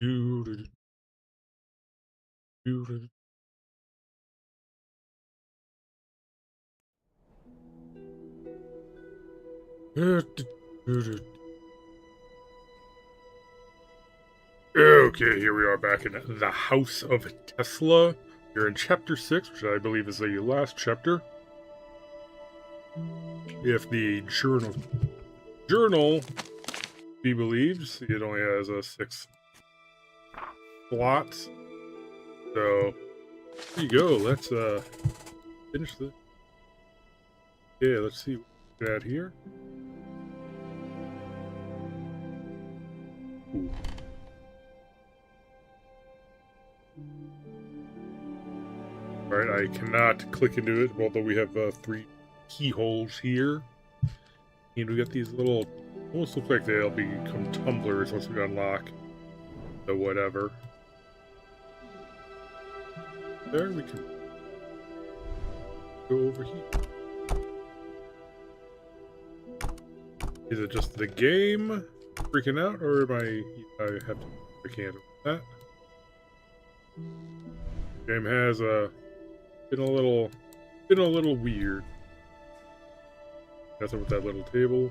Do, do, do, do. Okay, here we are back in the House of Tesla. We're in chapter 6, which I believe is the last chapter. If the journal be believes, it only has 6 slots. So there you go. Let's finish this. Yeah, let's see what we got here. Ooh. Alright, I cannot click into it, although we have 3 keyholes here. And we got these little, almost look like they'll become tumblers once we unlock the whatever. There, we can go over here. Is it just the game freaking out, or am I have to I can't with that? Game has been a little weird. Nothing with that little table.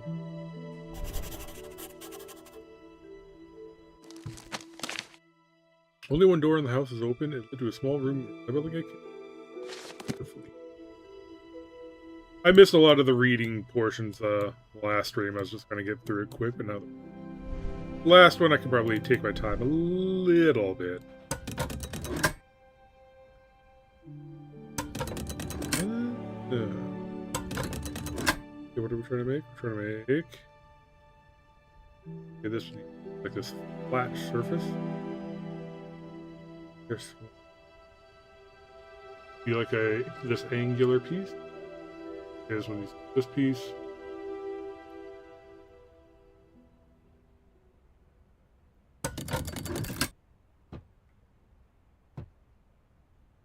Only one door in the house is open. It led to a small room. I missed a lot of the reading portions last stream. I was just gonna get through it quick, but now the last one I can probably take my time a little bit. Okay, what are we trying to make? We're trying to make this like this flat surface. There's be like this angular piece. Here's when this piece.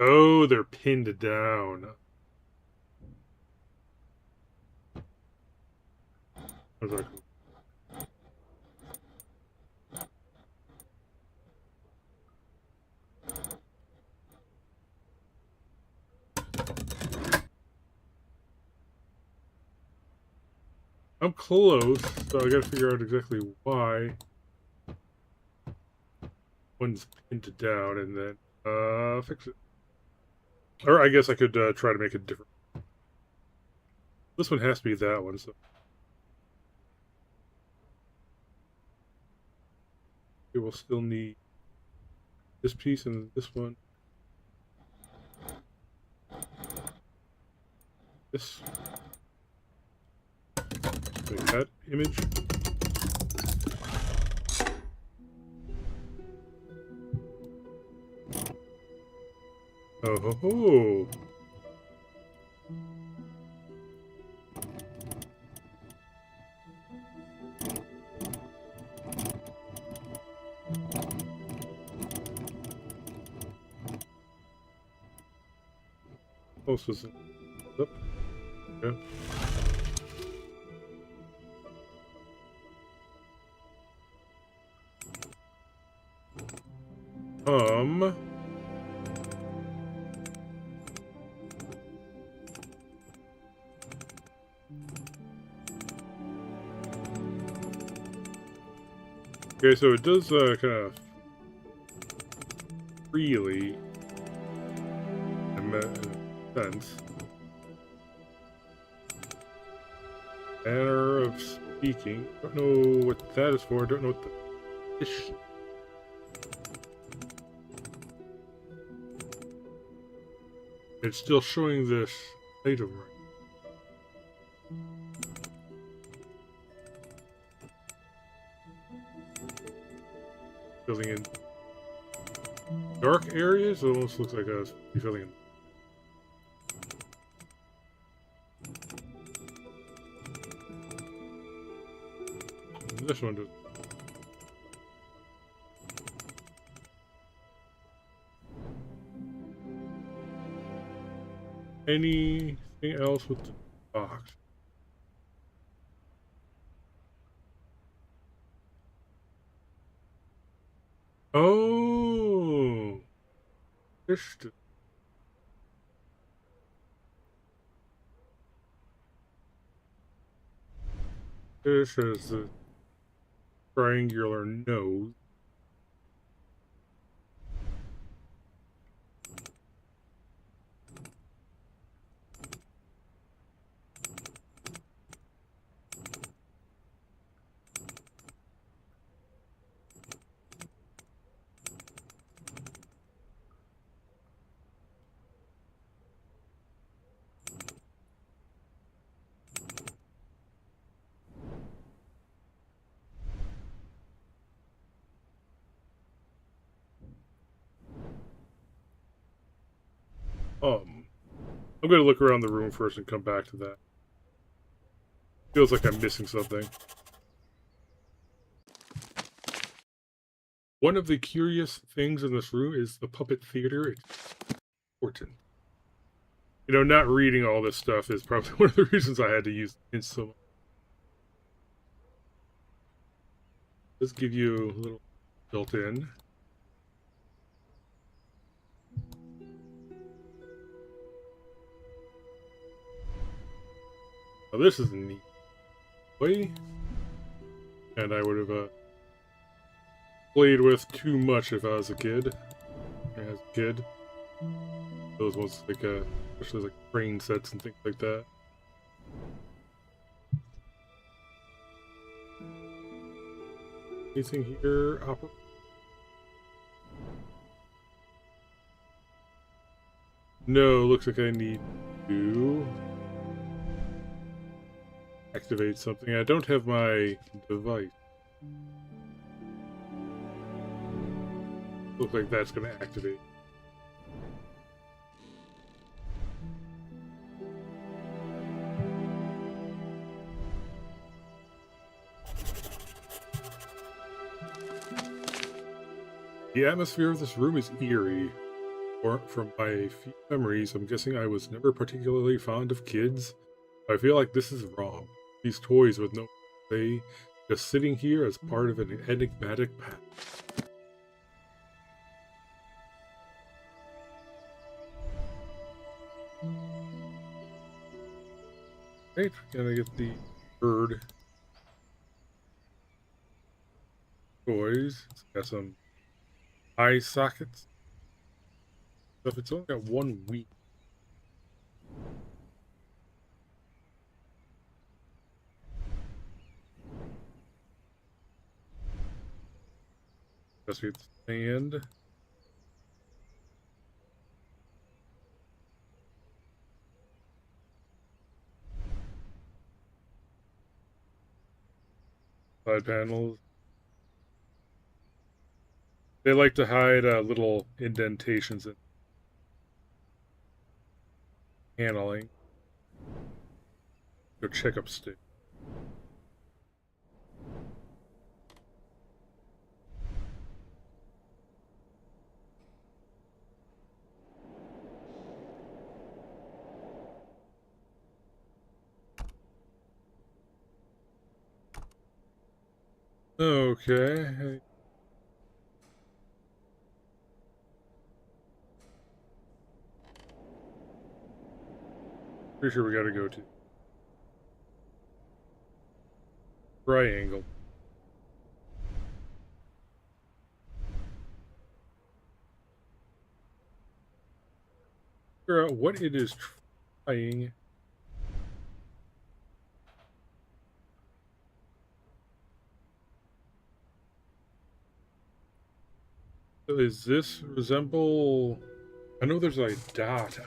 Oh, they're pinned down. How's that? I'm close, so I gotta figure out exactly why one's pinned down and then fix it. Or I guess I could try to make it different. This one has to be that one, so it will still need this piece and this one. This. Make that image. Oh ho ho! Oh, so it's up. Yeah. Okay, so it does kind of freely, in a sense. Manner of speaking. Don't know what that is for. Don't know what the fish. It's still showing this item right. Filling in dark areas. It almost looks like I was filling in. This one does. Anything else with the box? Oh, this has a triangular nose. I'm gonna look around the room first and come back to that. Feels like I'm missing something. One of the curious things in this room is the puppet theater. It's important. You know, not reading all this stuff is probably one of the reasons I had to use it so much. Let's give you a little built in. Now this is a neat way, and I would have played with too much if I was a kid. As a kid, those ones like especially like crane sets and things like that. Anything here? No, looks like I need to activate something. I don't have my device. Looks like that's going to activate. The atmosphere of this room is eerie. Or from my few memories, I'm guessing I was never particularly fond of kids. I feel like this is wrong. These toys with no play, just sitting here as part of an enigmatic path. Right, gonna get the bird toys. It's got some eye sockets. So if it's only got 1 week. Just get stand. Side panels. They like to hide little indentations in paneling. Go check upstairs. Okay. Pretty sure we gotta go to triangle. Figure out what it is trying. So does this resemble? I know there's a dot.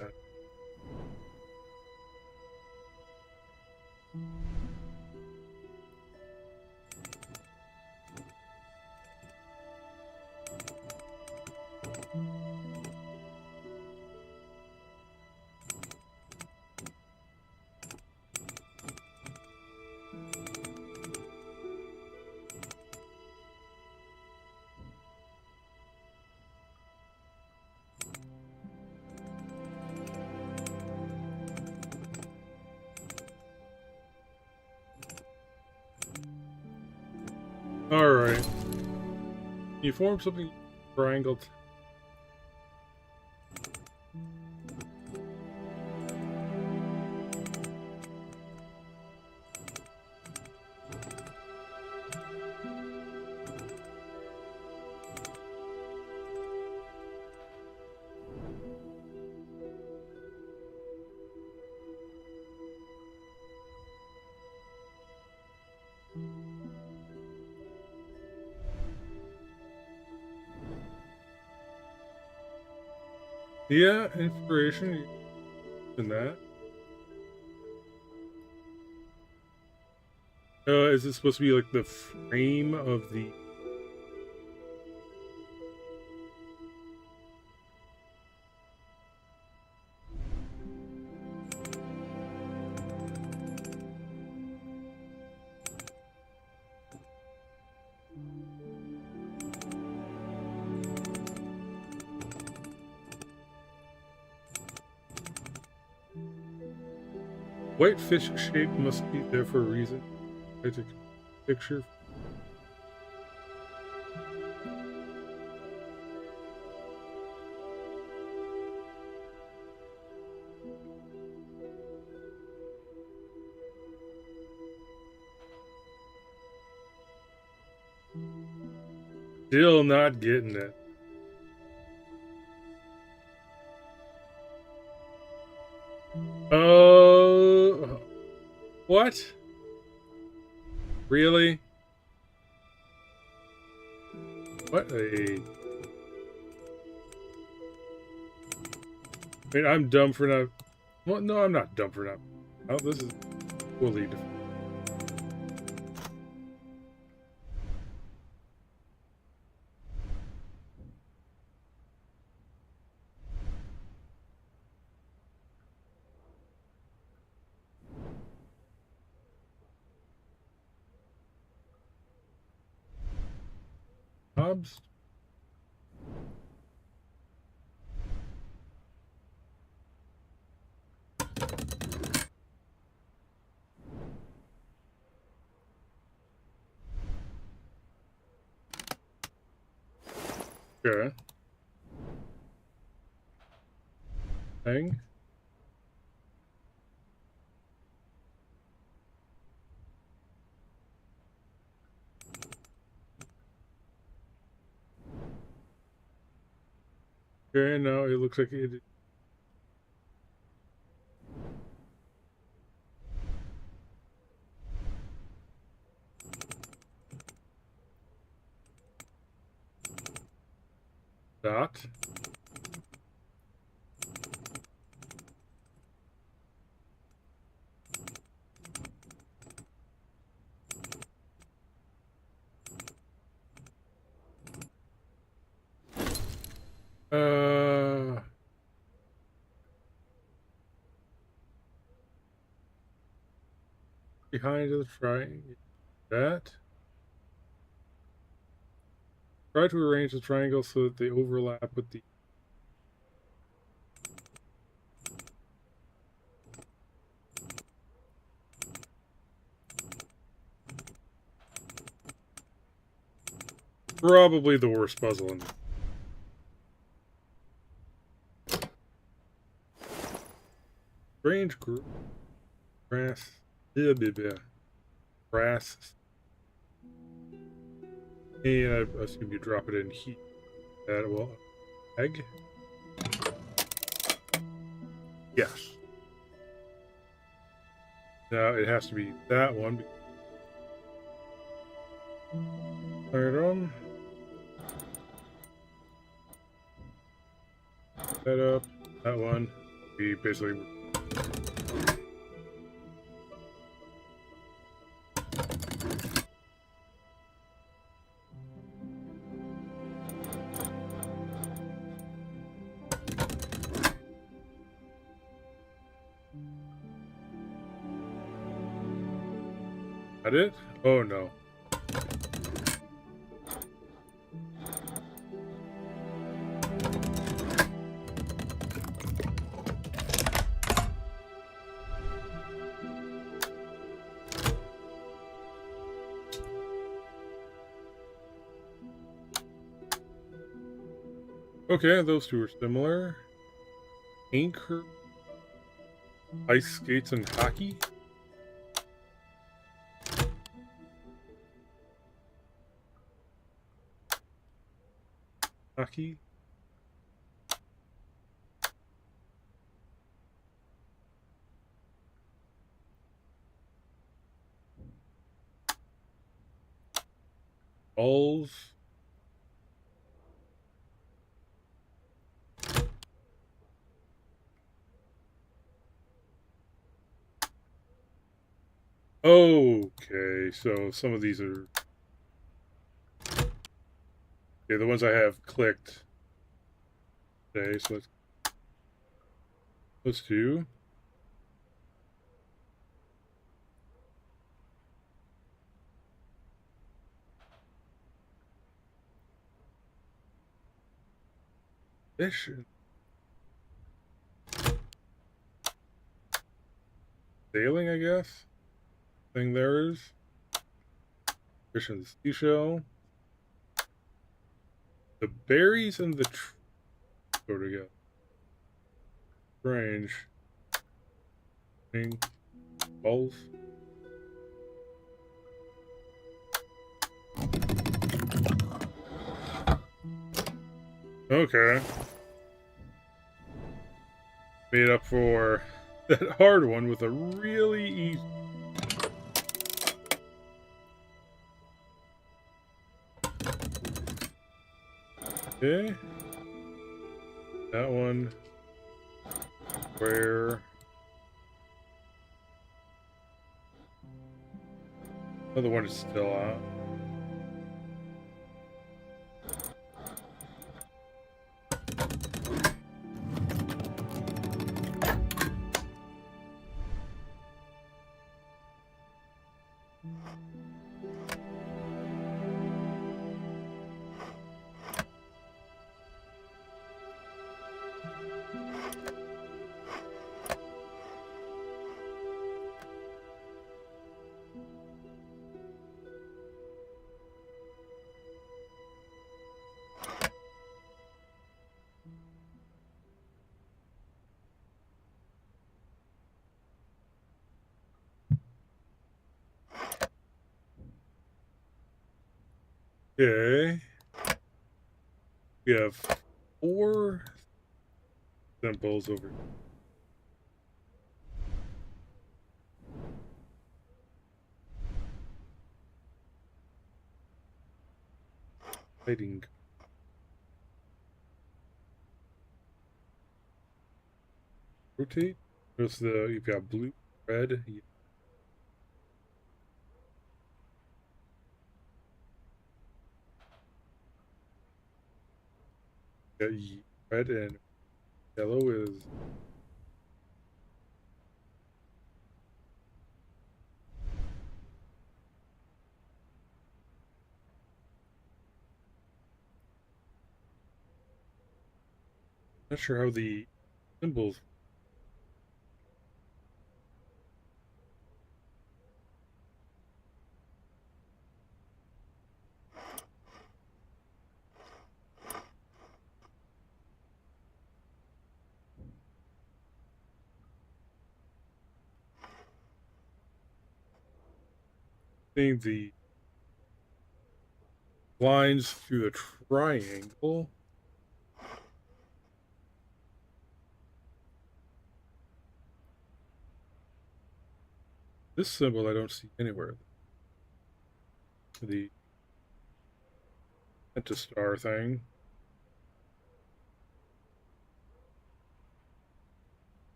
All right. You form something Triangle. Yeah, inspiration in that. Is it supposed to be like the frame of the? White fish shape must be there for a reason. I took a picture. Still not getting it. Oh, what? Really? What a... I mean, I'm dumb for not... Well, no, I'm not dumb for not... Oh, this is fully different. Hobbs? Okay. Thing. Okay, now it looks like it... Dot. Behind the triangle. That. Try to arrange the triangles so that they overlap with the... Probably the worst puzzle in... Strange group. Grass. Grass. And I assume you drop it in heat. That will... Egg? Yes. Now it has to be that one. Turn it on. That up. That one. We basically... That it? Oh no. Okay, those two are similar. Anchor, ice skates, and hockey. Hockey. Balls. Okay, so some of these are... Okay, the ones I have clicked today, so let's do... Fish and sailing, I guess. Thing there is. Fish and the seashell. The berries and the go together. Strange. Balls. Okay. Made up for that hard one with a really easy... Okay. That one. Where... Another one is still out. Okay. We have 4 symbols over here. Lighting. Rotate. Notice you've got blue, red. Yeah, red and yellow is... Not sure how the symbols... Seeing the lines through the triangle. This symbol I don't see anywhere. The pentastar thing.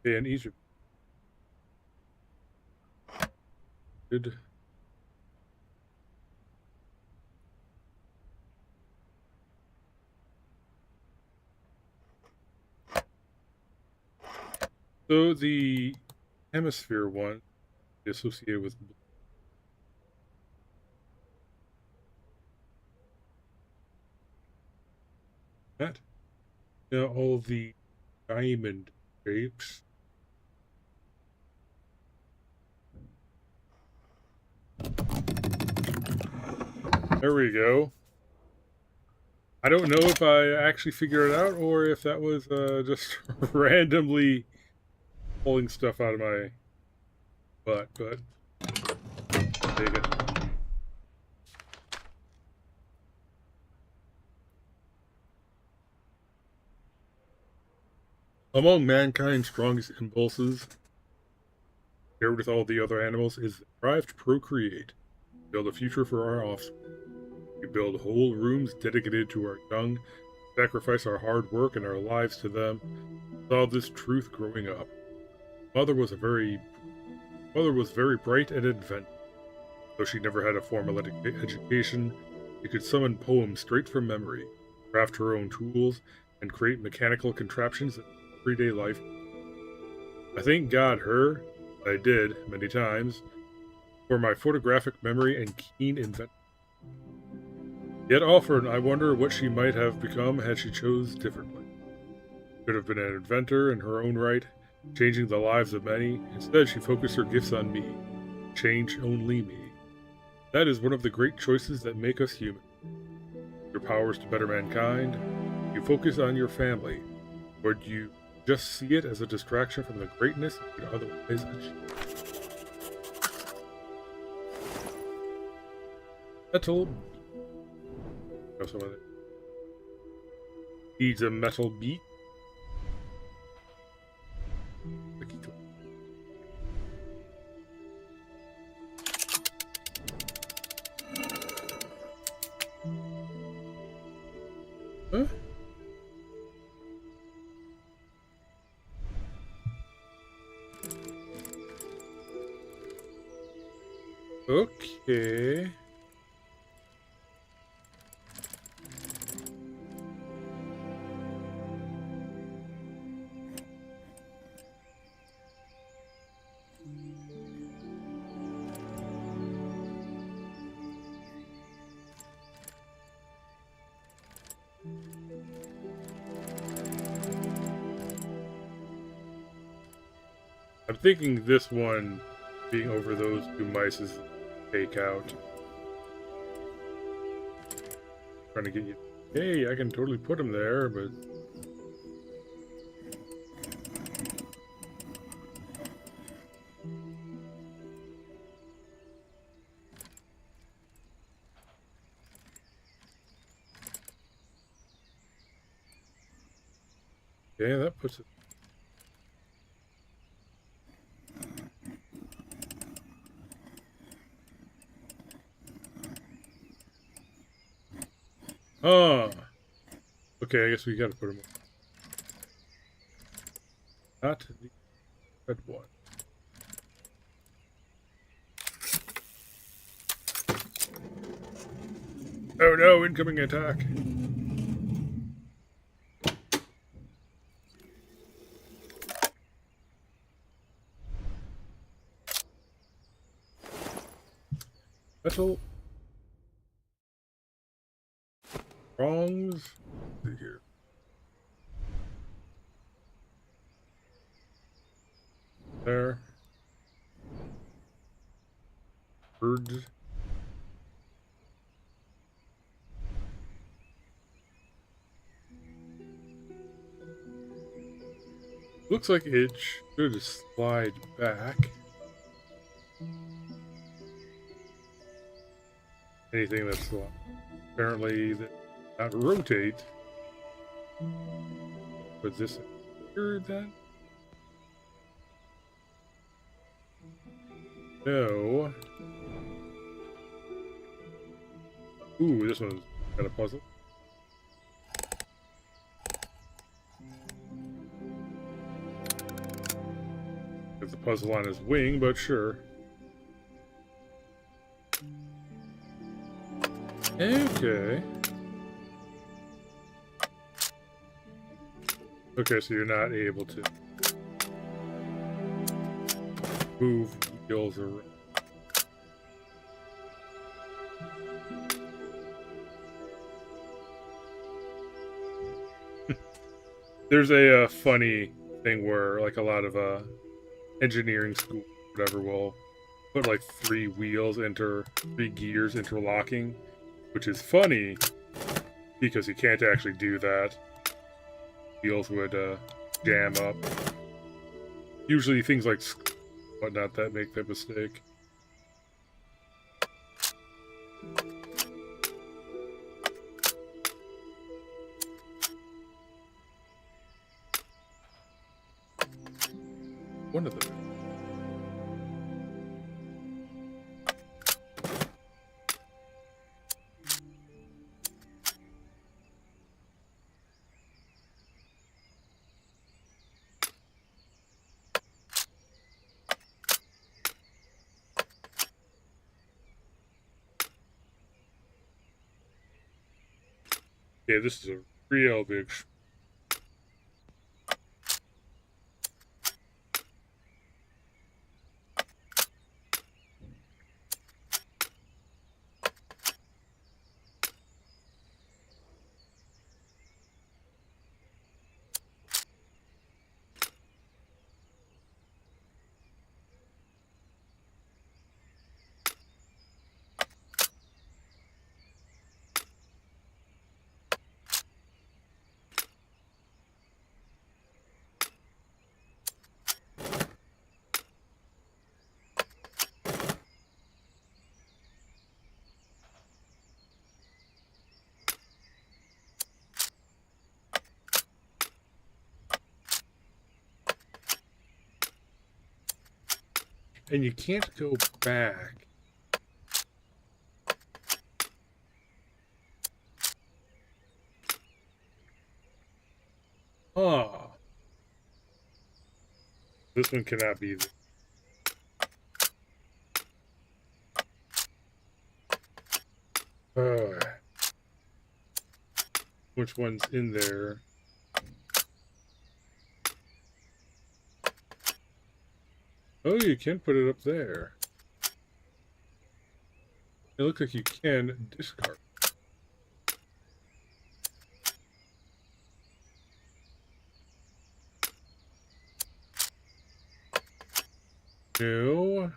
Okay, in Egypt. Good. So the hemisphere one is associated with that. Now all the diamond shapes. There we go. I don't know if I actually figured it out or if that was just randomly pulling stuff out of my butt, but take it. Among mankind's strongest impulses, shared with all the other animals, is the drive to procreate, build a future for our offspring. We build whole rooms dedicated to our young, sacrifice our hard work and our lives to them. Saw this truth growing up. Mother was very bright and inventive. Though she never had a formal education, she could summon poems straight from memory, craft her own tools, and create mechanical contraptions in everyday life. I thank God her, I did many times, for my photographic memory and keen invention. Yet often I wonder what she might have become had she chose differently. Could have been an inventor in her own right, changing the lives of many. Instead, she focused her gifts on me, change only me. That is one of the great choices that make us human. Your powers to better mankind, you focus on your family, or do you just see it as a distraction from the greatness you could otherwise achieve? Metal. Some of it needs a metal beat. Huh? Okay. I'm thinking this one being over those two mice is fake out. Trying to get you. Hey, I can totally put them there, but. Yeah, that puts it. Oh. Okay, I guess we gotta put them. Not the red one. Oh no, incoming attack. Metal. Wrongs. Let's see here. There. Birds. Looks like it should slide back. Anything that's apparently that not rotate. Put this here then? No. Ooh, this one's kind of puzzle. It's a puzzle on his wing, but sure. Okay. Okay, so you're not able to move wheels around. There's a funny thing where, like, a lot of engineering school, whatever, will put like 3 gears interlocking, which is funny because you can't actually do that. Wheels would jam up. Usually things like whatnot that make that mistake. One of them. Yeah, this is a real big. And you can't go back. Ah. This one cannot be. Which one's in there? Oh, you can put it up there. It looks like you can discard. No.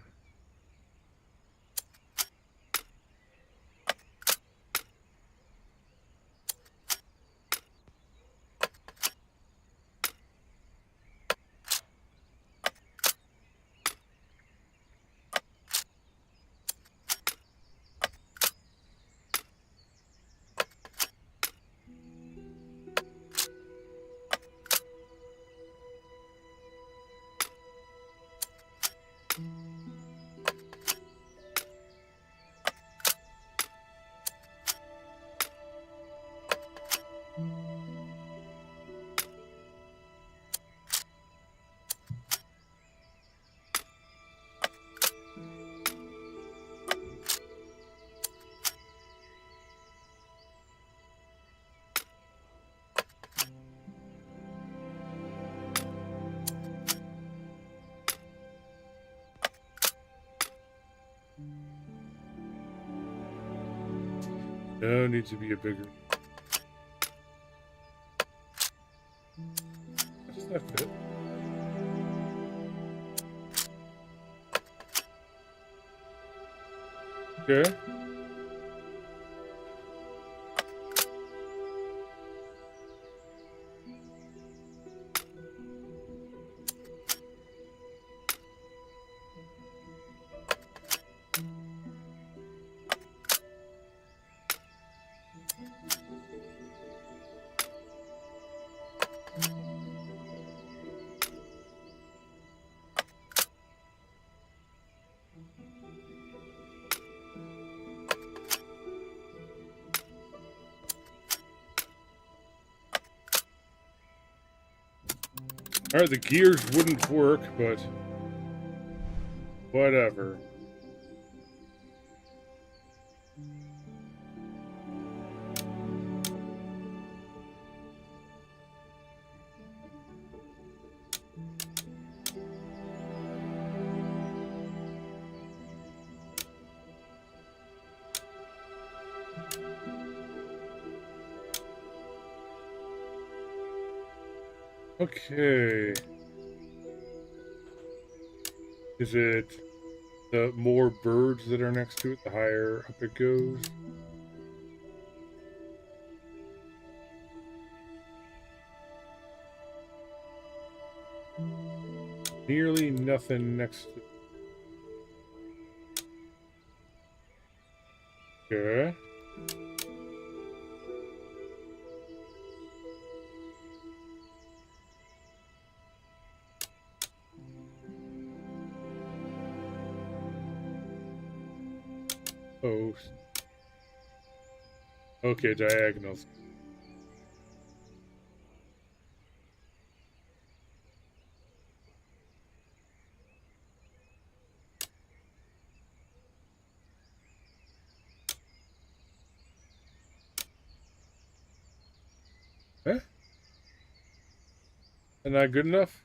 No, needs to be a bigger. Does that fit? Okay. Alright, the gears wouldn't work, but whatever. Okay. Is it the more birds that are next to it, the higher up it goes? nearly nothing next to... Okay. Post. Okay, diagonals. Huh? Is that good enough?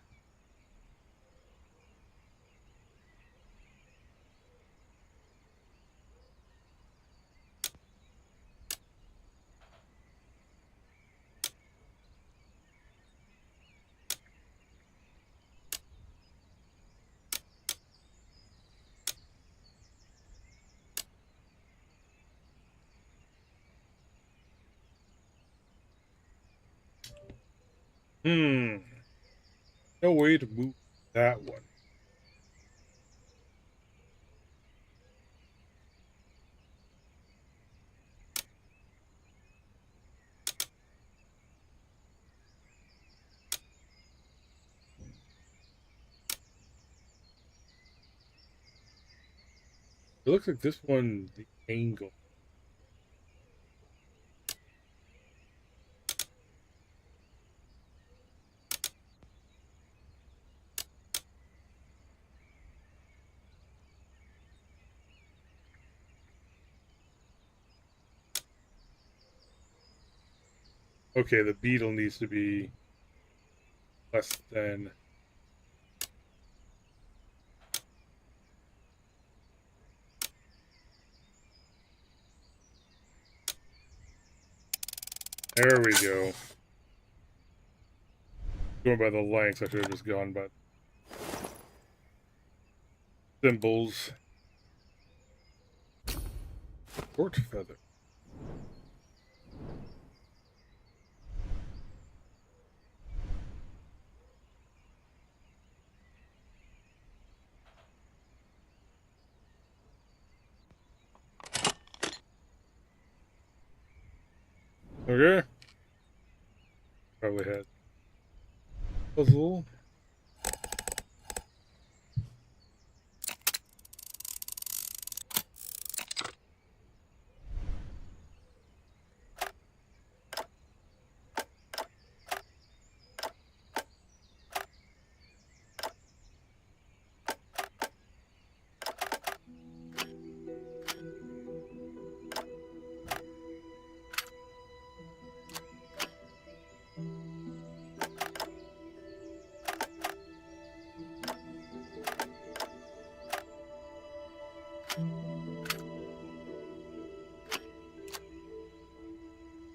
Hmm. No way to move that one. It looks like this one, the angle. Okay, the beetle needs to be less than... There we go. Going by the length, I should have just gone by symbols. Short feather. Okay. Probably had puzzle.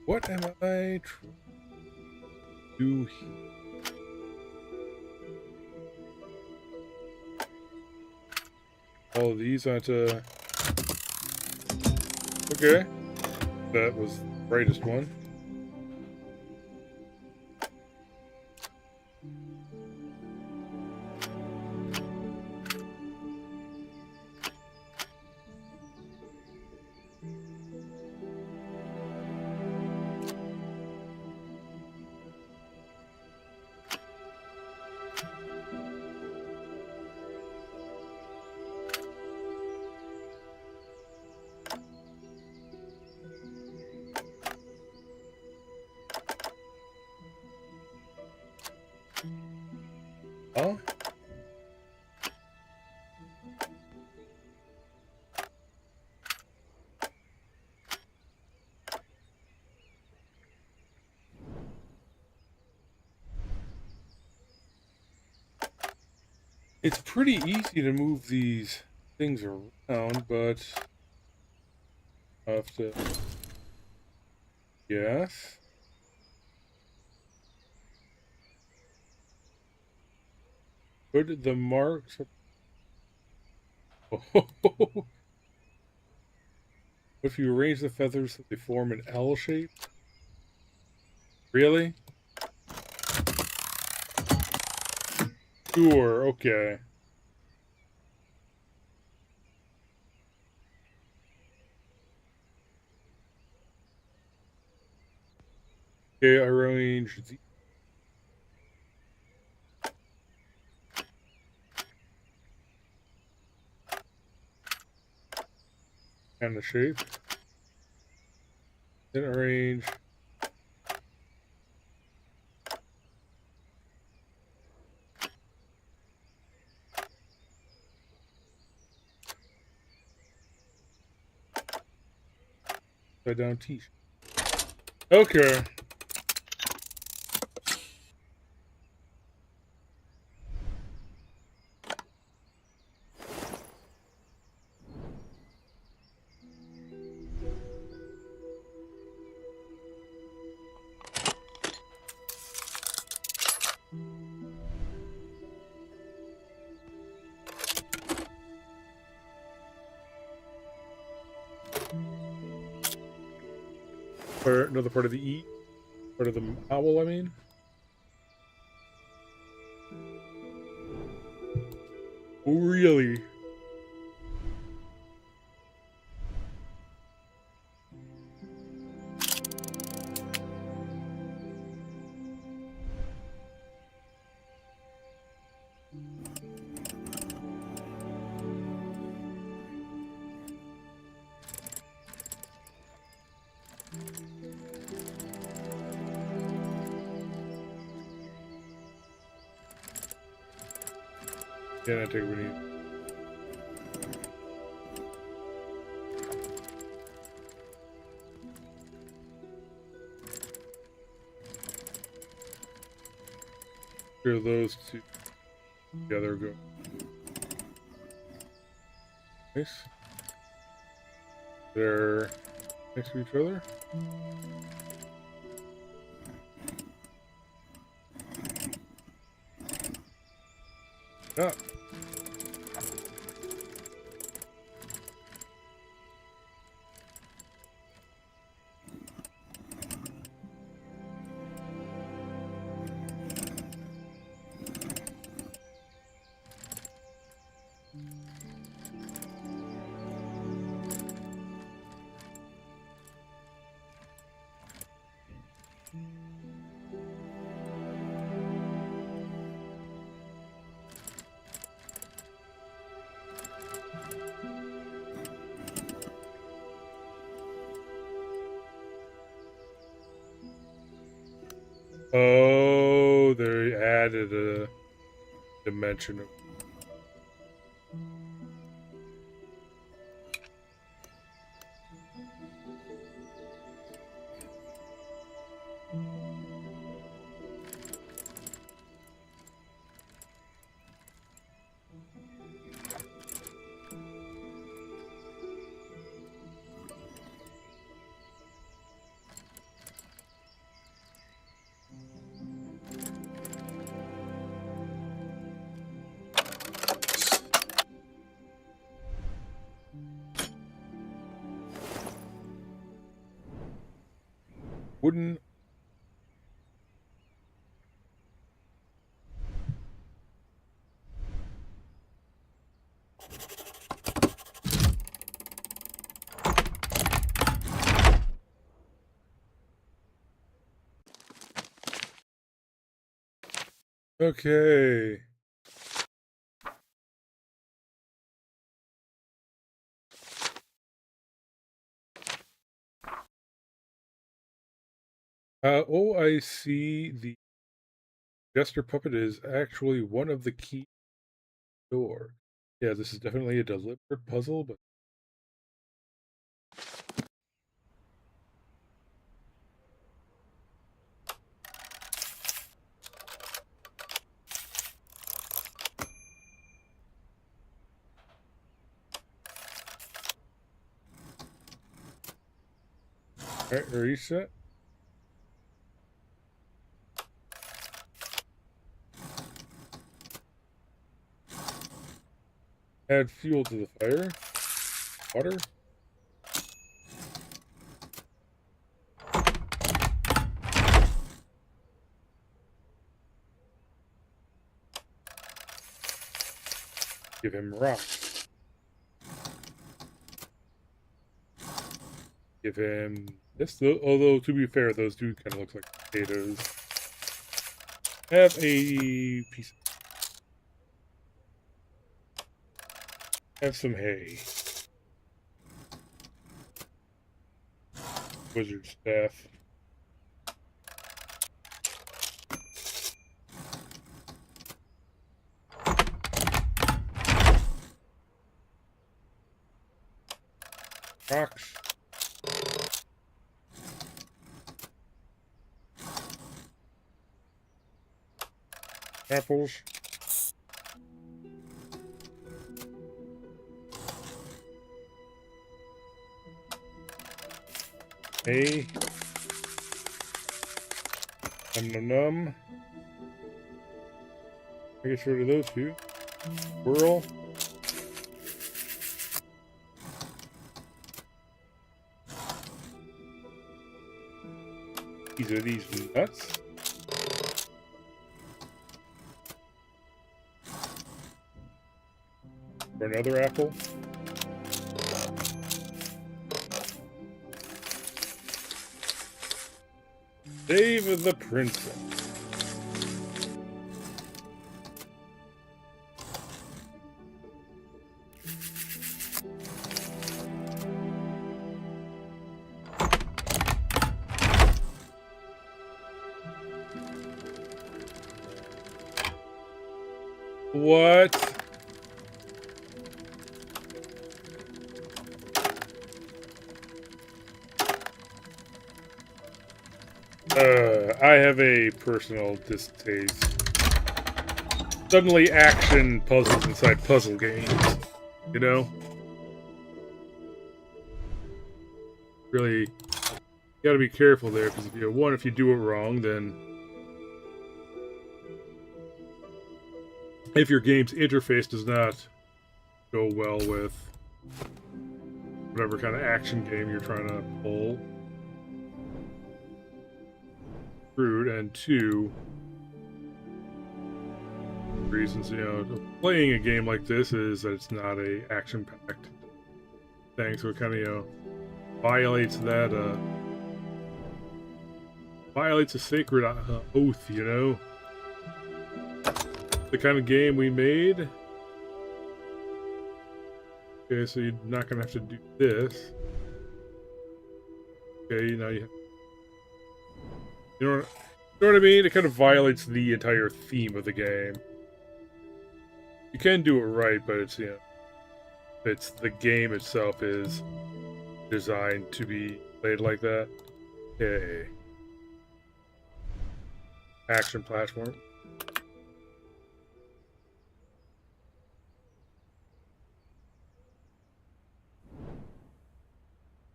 What am I trying to do here? All of these onto... Okay. That was the brightest one. Huh? It's pretty easy to move these things around, but I have to... Yes. Put the marks... Oh, if you arrange the feathers so they form an L shape? Really? Sure, okay. Okay, arrange the and the shape. Then arrange upside down t-shirt. Okay. Or another part of the E, part of the owl, I mean. Oh, really? Yeah, I take what we need. Here, those two together go. Nice. They're next to each other. Ah. Oh, they added a dimension. Wooden. Okay. Oh, I see. The jester puppet is actually one of the key door. Yeah, this is definitely a deliberate puzzle, but alright, reset. Add fuel to the fire. Water. Give him rock. Give him this. Although, to be fair, those do kind of look like potatoes. Have a piece. Have some hay. Wizard staff. Rocks. Apples. Hay. Num num num. I get rid of those two. Squirrel. These are these nuts. For another apple. Save the princess. What? I have a personal distaste. Suddenly action puzzles inside puzzle games, you know? Really, you gotta be careful there, because if you do it wrong, then if your game's interface does not go well with whatever kind of action game you're trying to pull, screwed. And two reasons, playing a game like this is that it's not a action-packed thing, so it kind of, violates that, violates a sacred oath, the kind of game we made. Okay, so you're not gonna have to do this. Okay, now you know what I mean? It kind of violates the entire theme of the game. You can do it right, but it's the game itself is designed to be played like that. Okay. Action platform.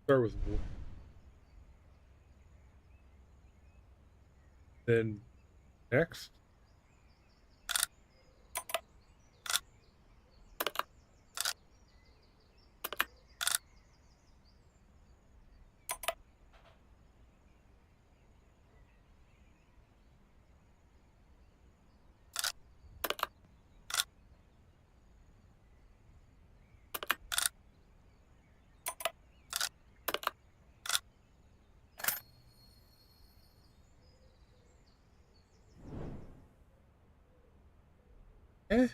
Start with then next. Eh?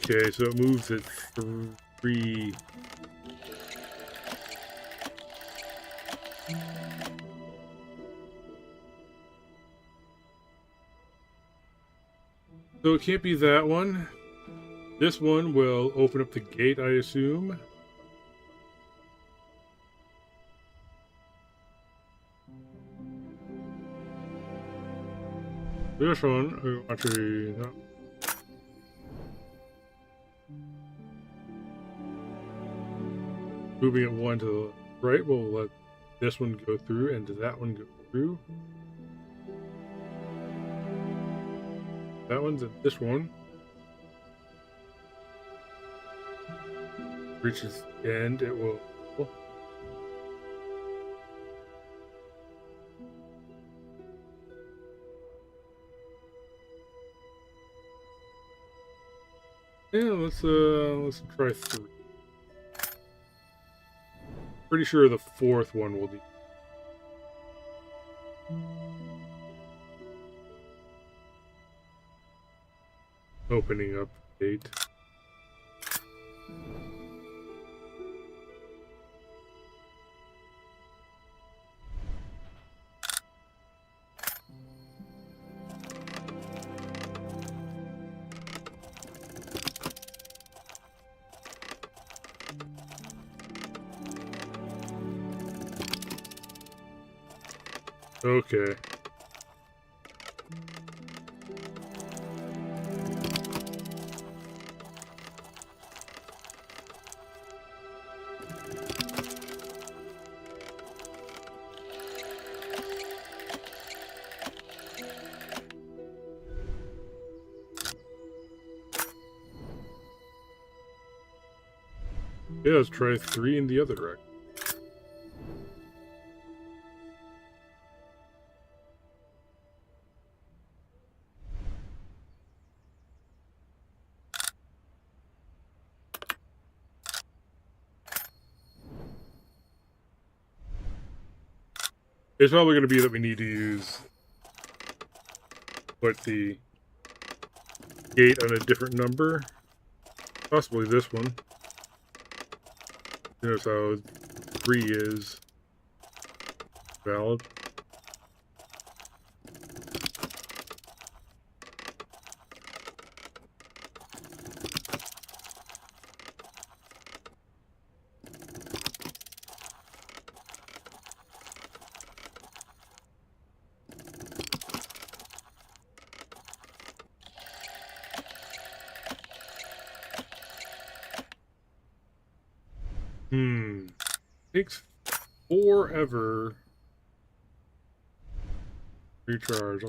Okay, so it moves at 3. So it can't be that one. This one will open up the gate, I assume. This one, actually, no. moving it one to the right, we'll let this one go through, and does that one go through? That one's at this one. Reaches the end, it will. Yeah, let's try 3. Pretty sure the 4th one will be. Opening up the gate. Okay. Yeah, let's try 3 in the other direction. It's probably going to be that we need to put the gate on a different number. Possibly this one. Notice how 3 is valid. Takes forever. Recharge.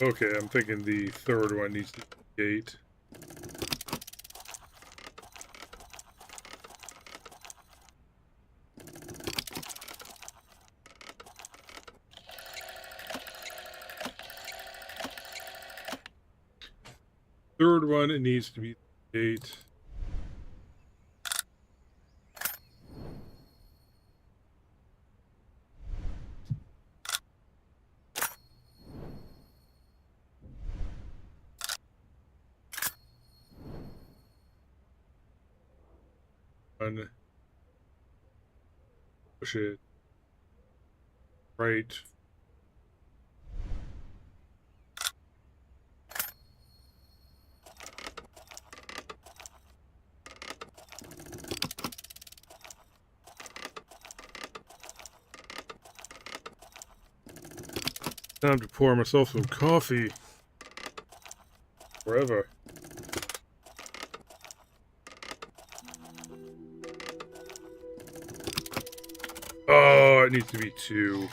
Okay, I'm thinking the 3rd one needs to be gate. Third one, it needs to be gate. Push it right. Time to pour myself some coffee. Forever. Oh, it needs to be 2.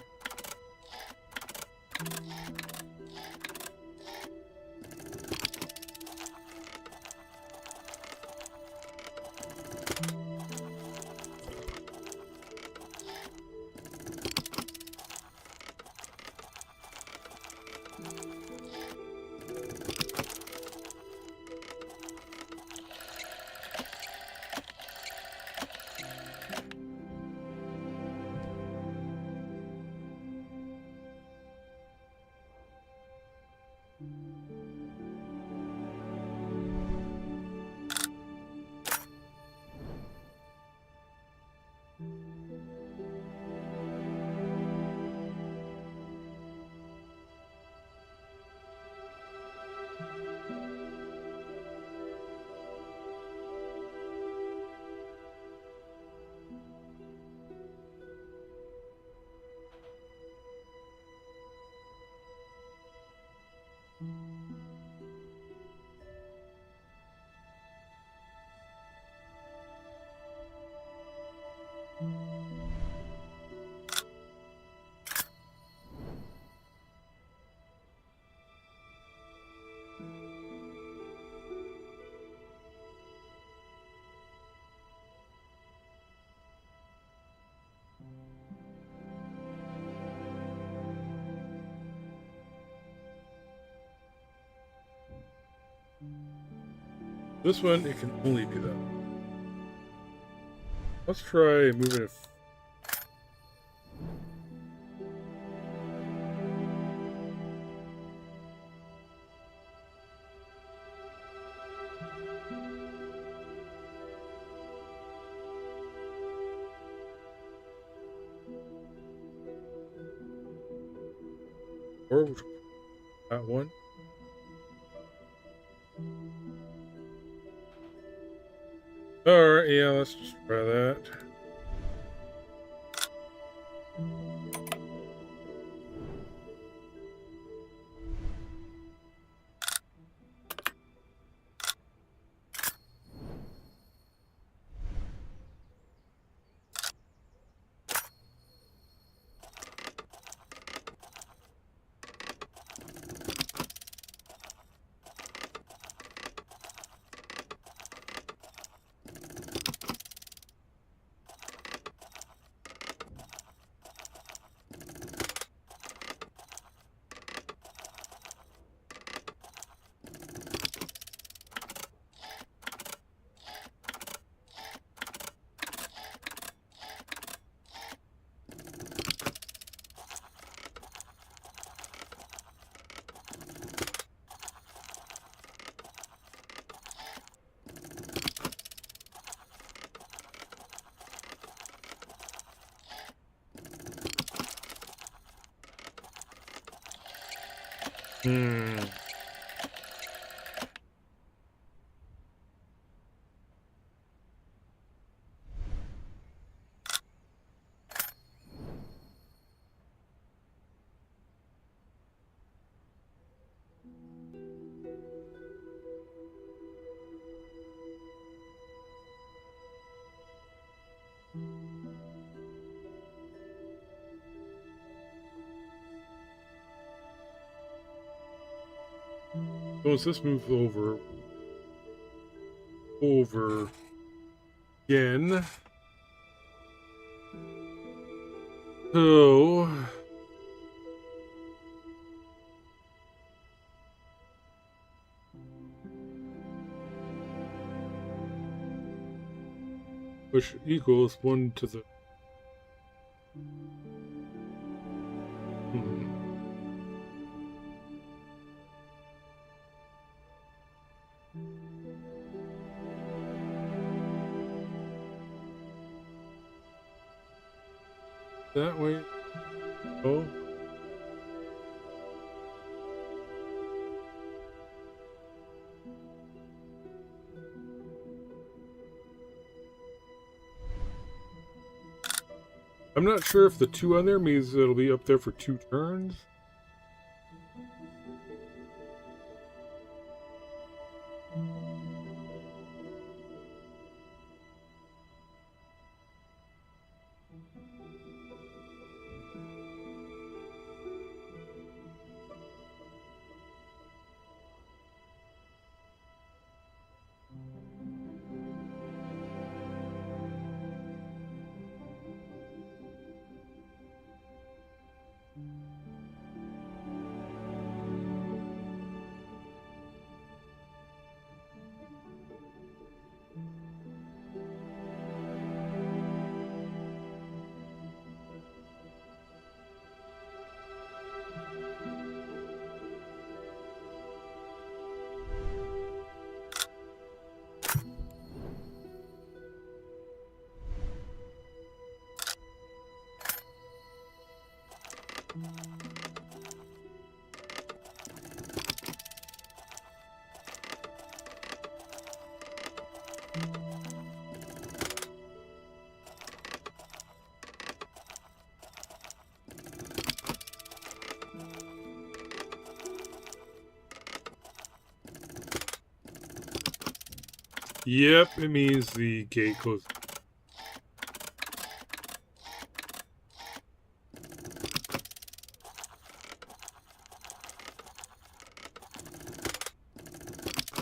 This one, it can only do that. Let's try moving it. Or that one. Alright, yeah, let's just try that. Once this moves over again. So which equals 1 to the that way. Oh. I'm not sure if the 2 on there means it'll be up there for 2 turns. Yep, it means the gate goes.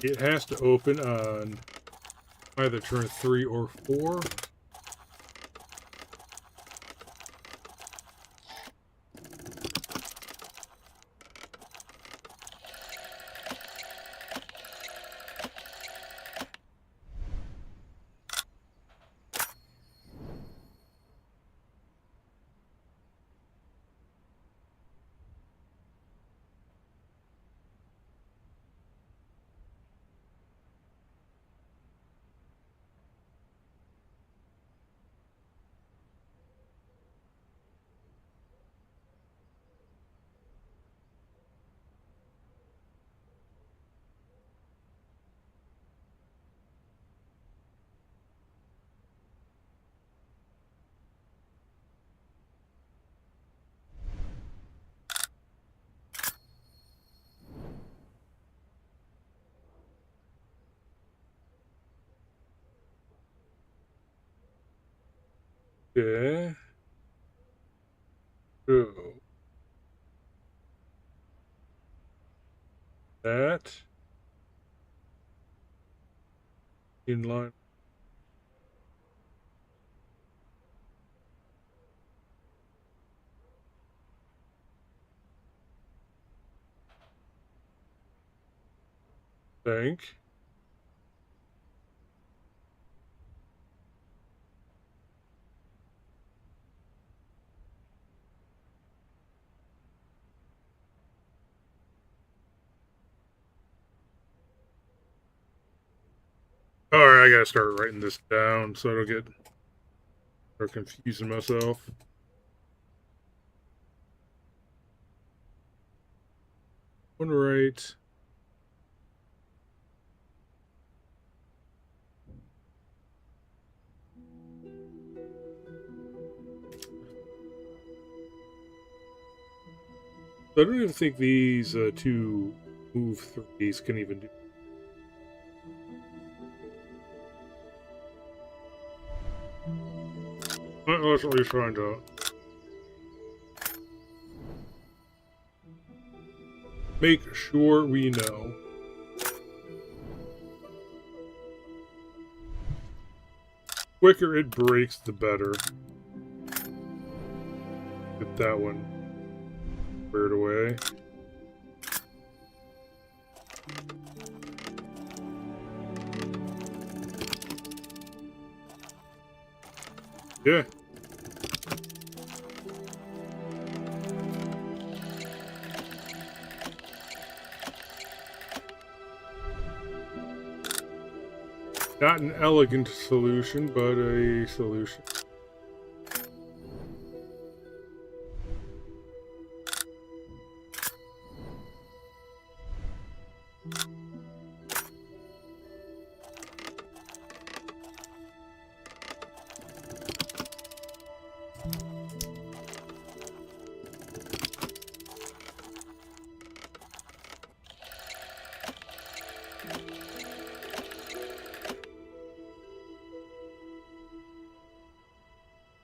It has to open on either turn 3 or 4. Okay. So that in line. Bank. All right, I gotta start writing this down so I don't get start confusing myself. One right. I don't even think these two move threes can even do. Let's at least find out. Make sure we know. Quicker it breaks, the better. Get that one squared away. Yeah. Not an elegant solution, but a solution.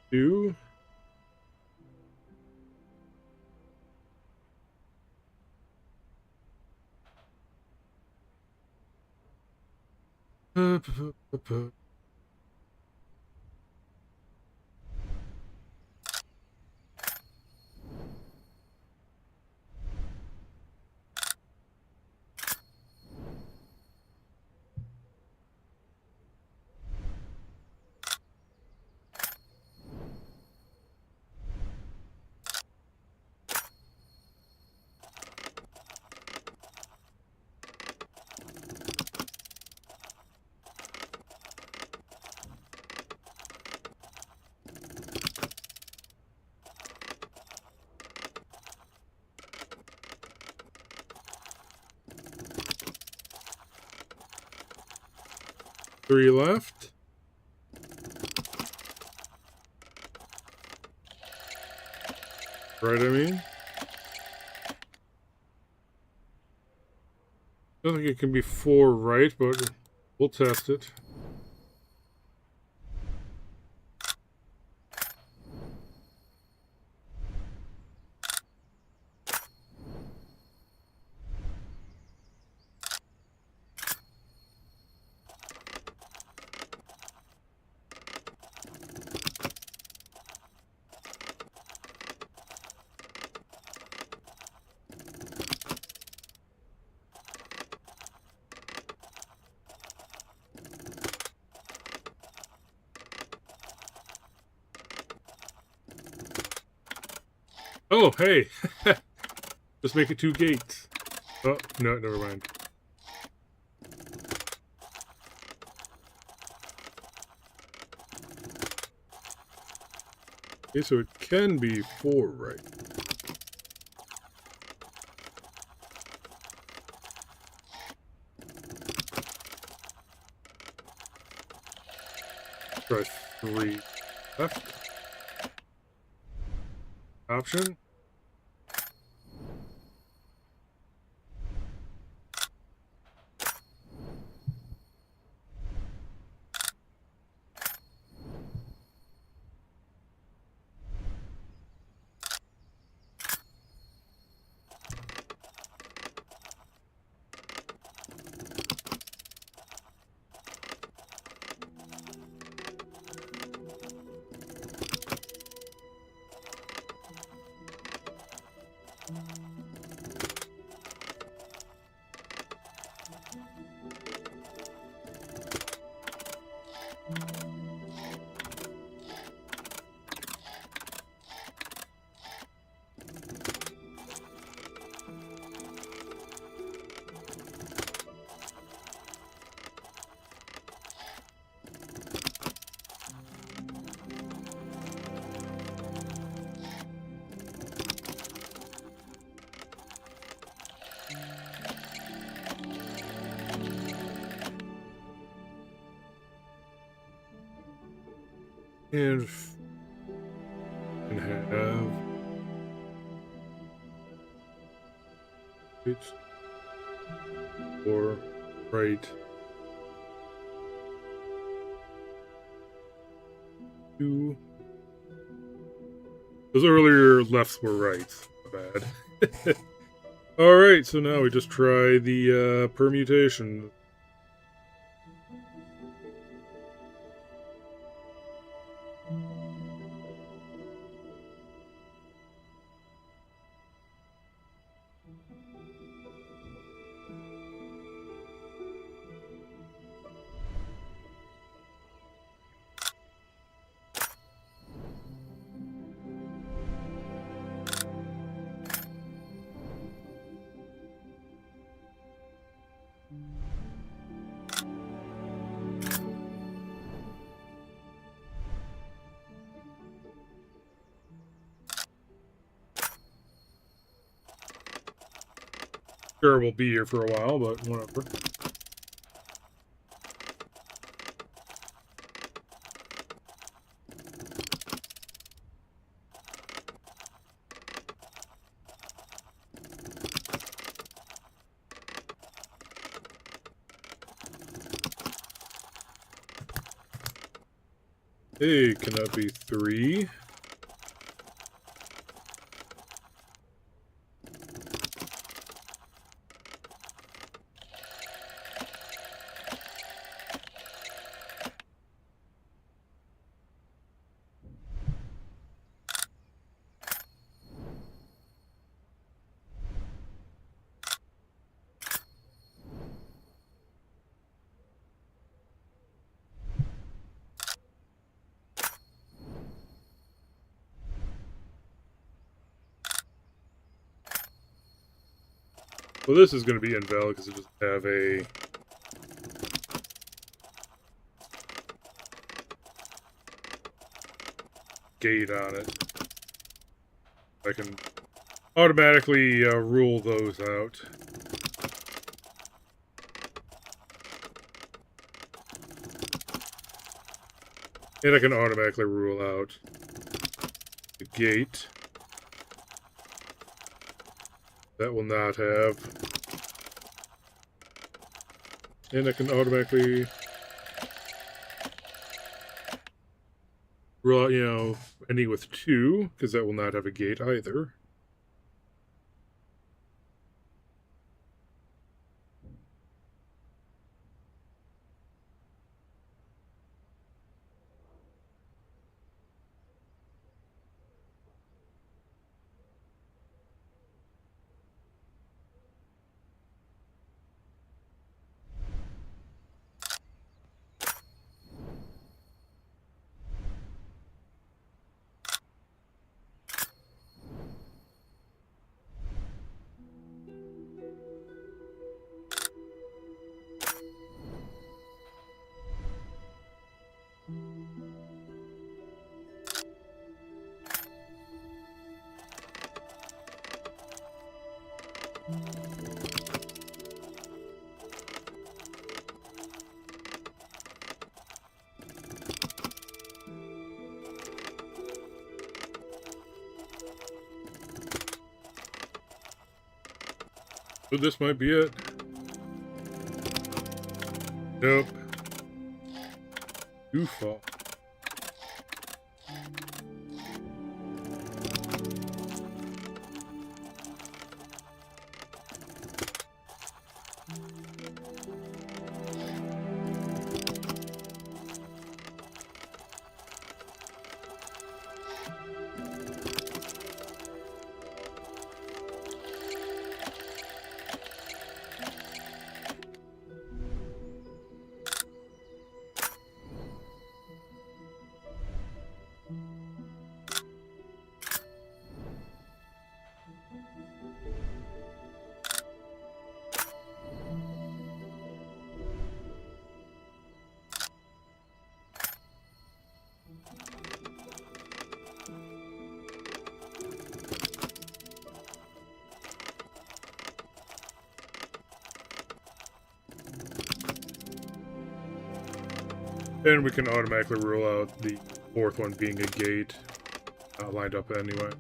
Two. Three left. Right, I mean. I don't think it can be four right, but we'll test it. Oh, hey. Just make it two gates. Oh, no, never mind. Okay, so it can be four right. Try three left. Option. And have it or right 2. Those earlier lefts were rights. Bad. Alright, so now we just try the permutation. Sure, we'll be here for a while, but whatever. Hey, can that be 3? Well, this is going to be invalid because it doesn't have a gate on it. I can automatically rule those out. And I can automatically rule out the gate. That will not have. And I can automatically rule out, ending with 2, because that will not have a gate either. So this might be it. Nope. Too far. And we can automatically rule out the fourth one being a gate lined up anyway.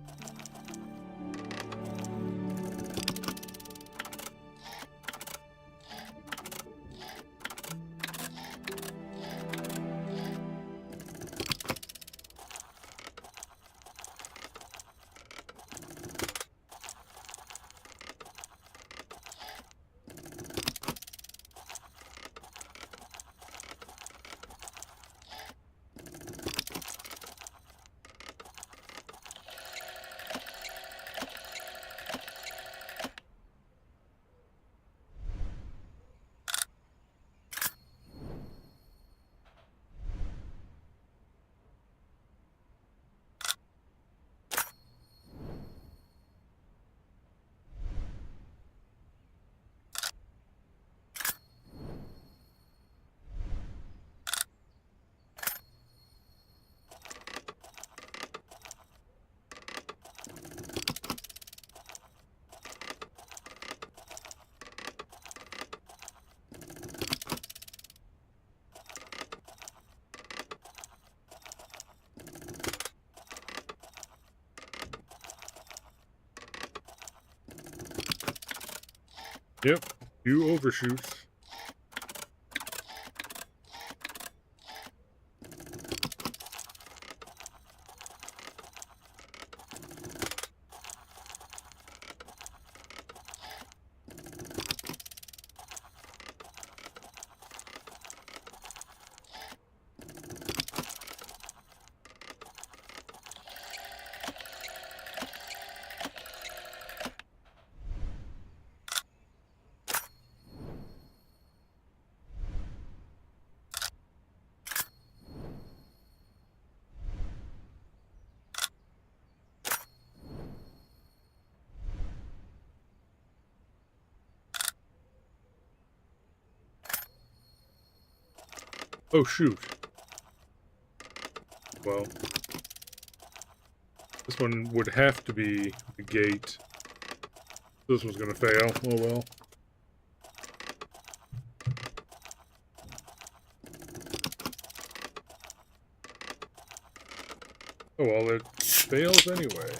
Yep, few overshoots. Oh, shoot. Well, this one would have to be the gate. This one's gonna fail. Oh, well. Oh, well, it fails anyway.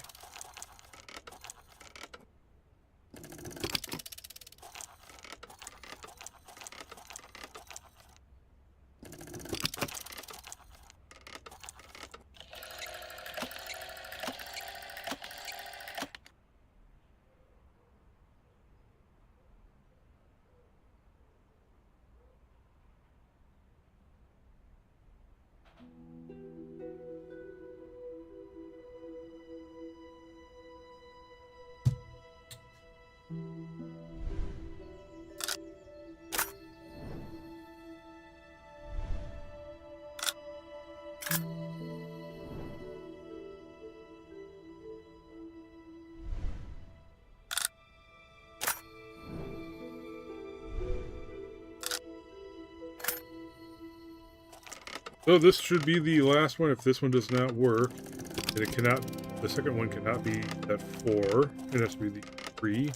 So this should be the last one if this one does not work. And it cannot, the second one cannot be at 4. It has to be the 3.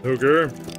Okay.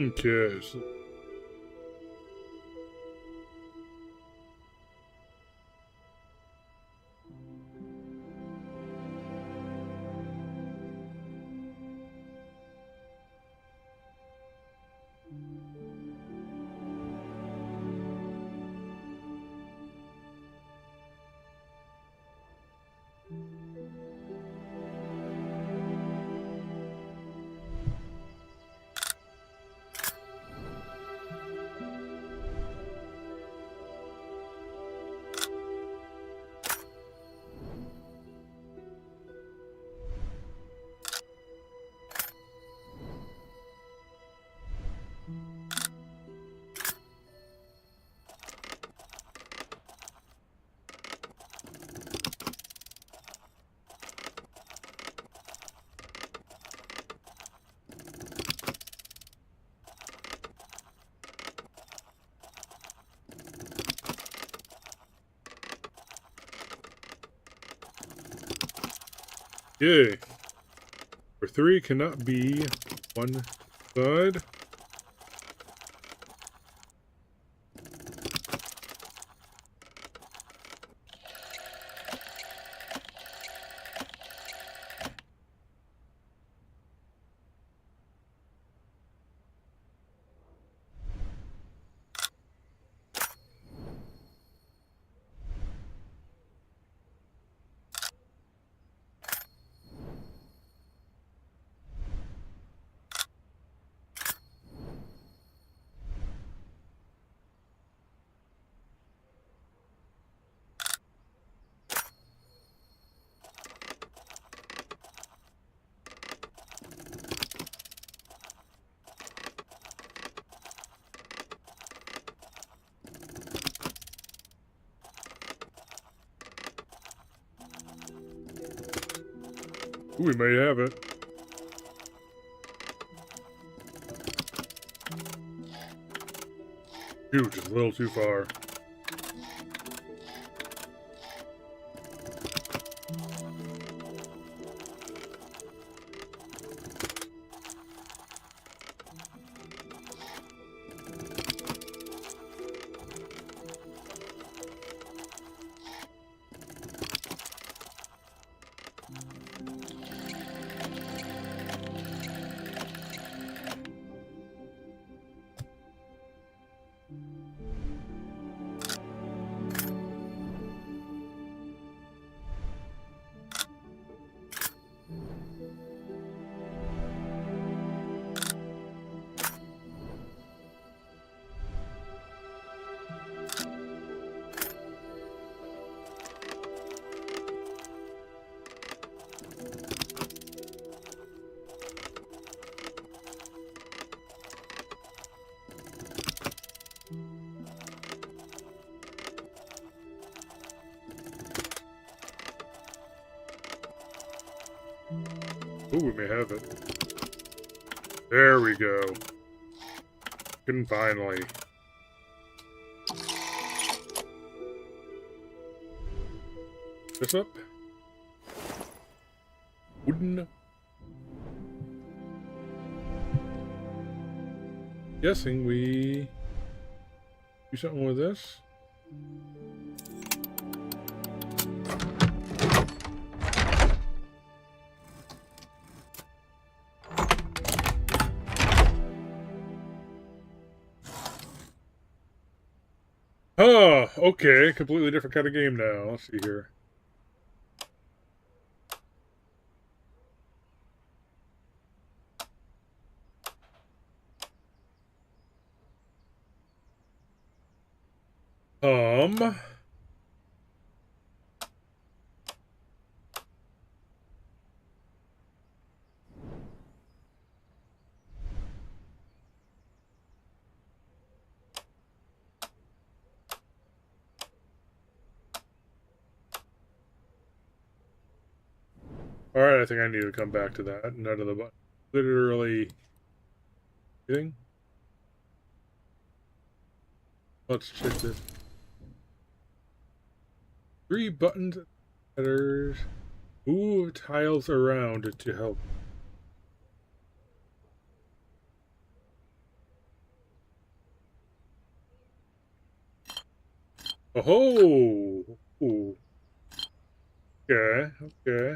Okay, so Okay. Number 3 cannot be one side. Ooh, we might have it. Ooh, just a little too far. Ooh, we may have it. There we go. And finally. This up. Wooden. Guessing we do something with this. Oh, okay. Completely different kind of game now. Let's see here. Alright, I think I need to come back to that. None of the buttons. Literally. Anything? Let's check this. 3 buttons. Headers. Move tiles around to help. Oh! Ooh. Okay, okay.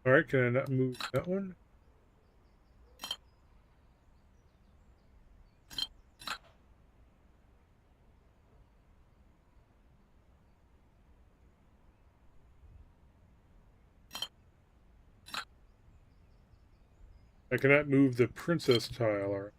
Alright, can I not move that one? I cannot move the princess tile. Alright.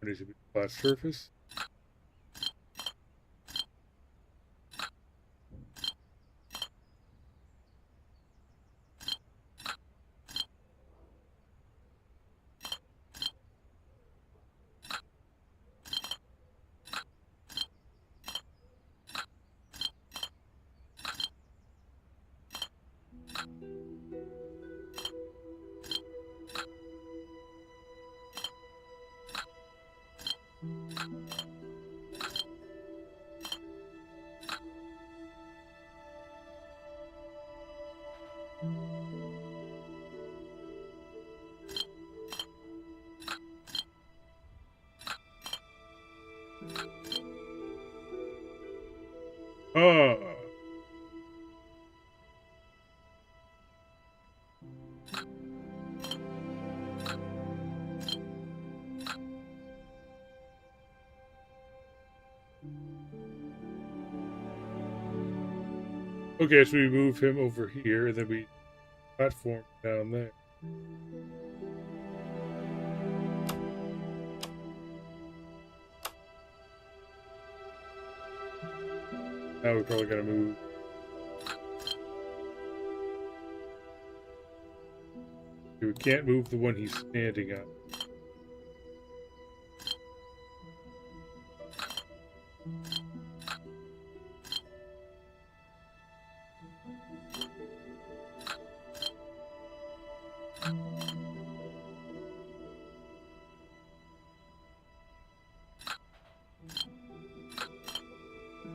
There needs to be a flat surface. Ah. Okay, so we move him over here, and then we platform down there. Now we probably gotta move. We can't move the one he's standing on.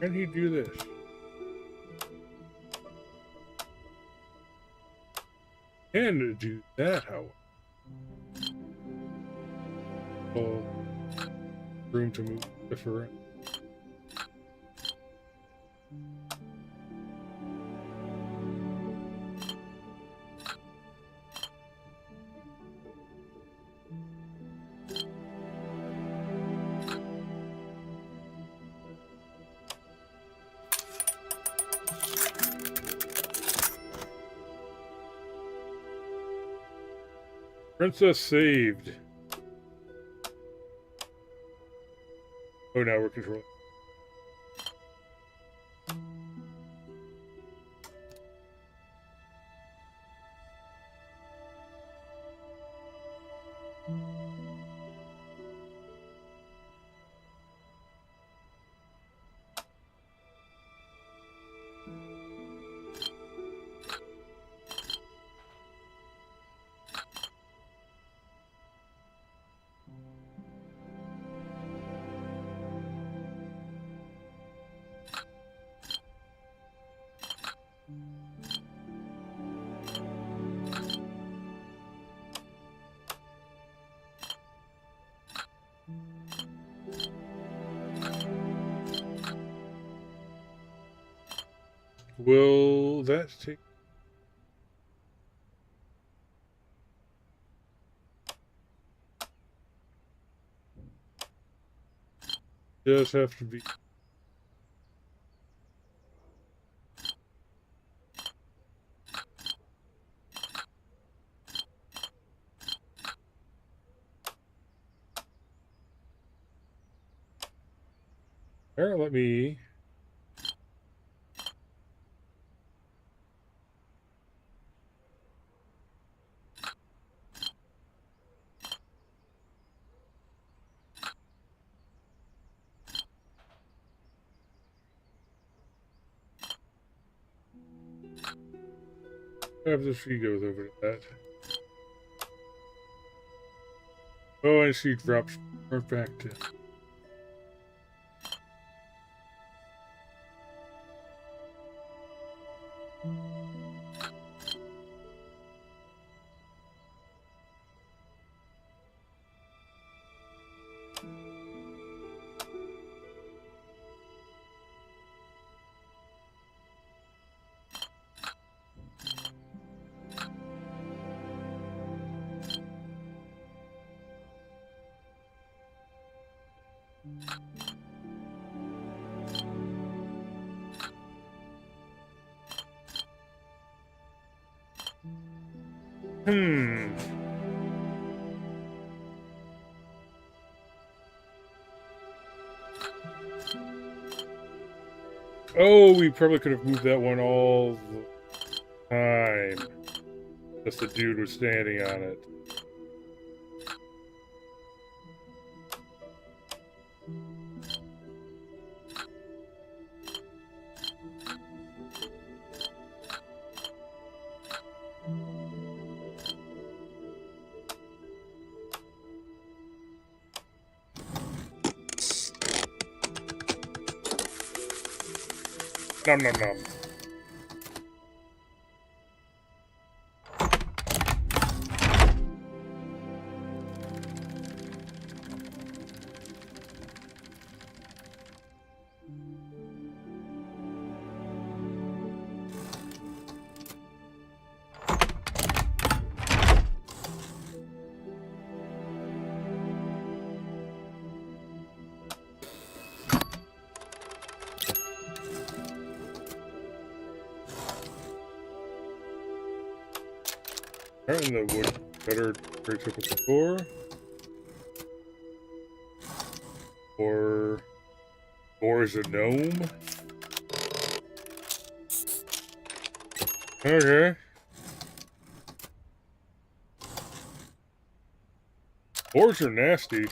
Can he do this? Can do that, however. Oh, room to move different. Princess saved. Oh, now we're controlling. Will that take? Does have to be. There, let me. Have the she goes over to that. Oh, and she drops right back to. Hmm. Oh, we probably could have moved that one all the time. Just the dude was standing on it. Nom nom nom. Alright, and the wood better very typical before. Or is a gnome? Okay. Boars are nasty.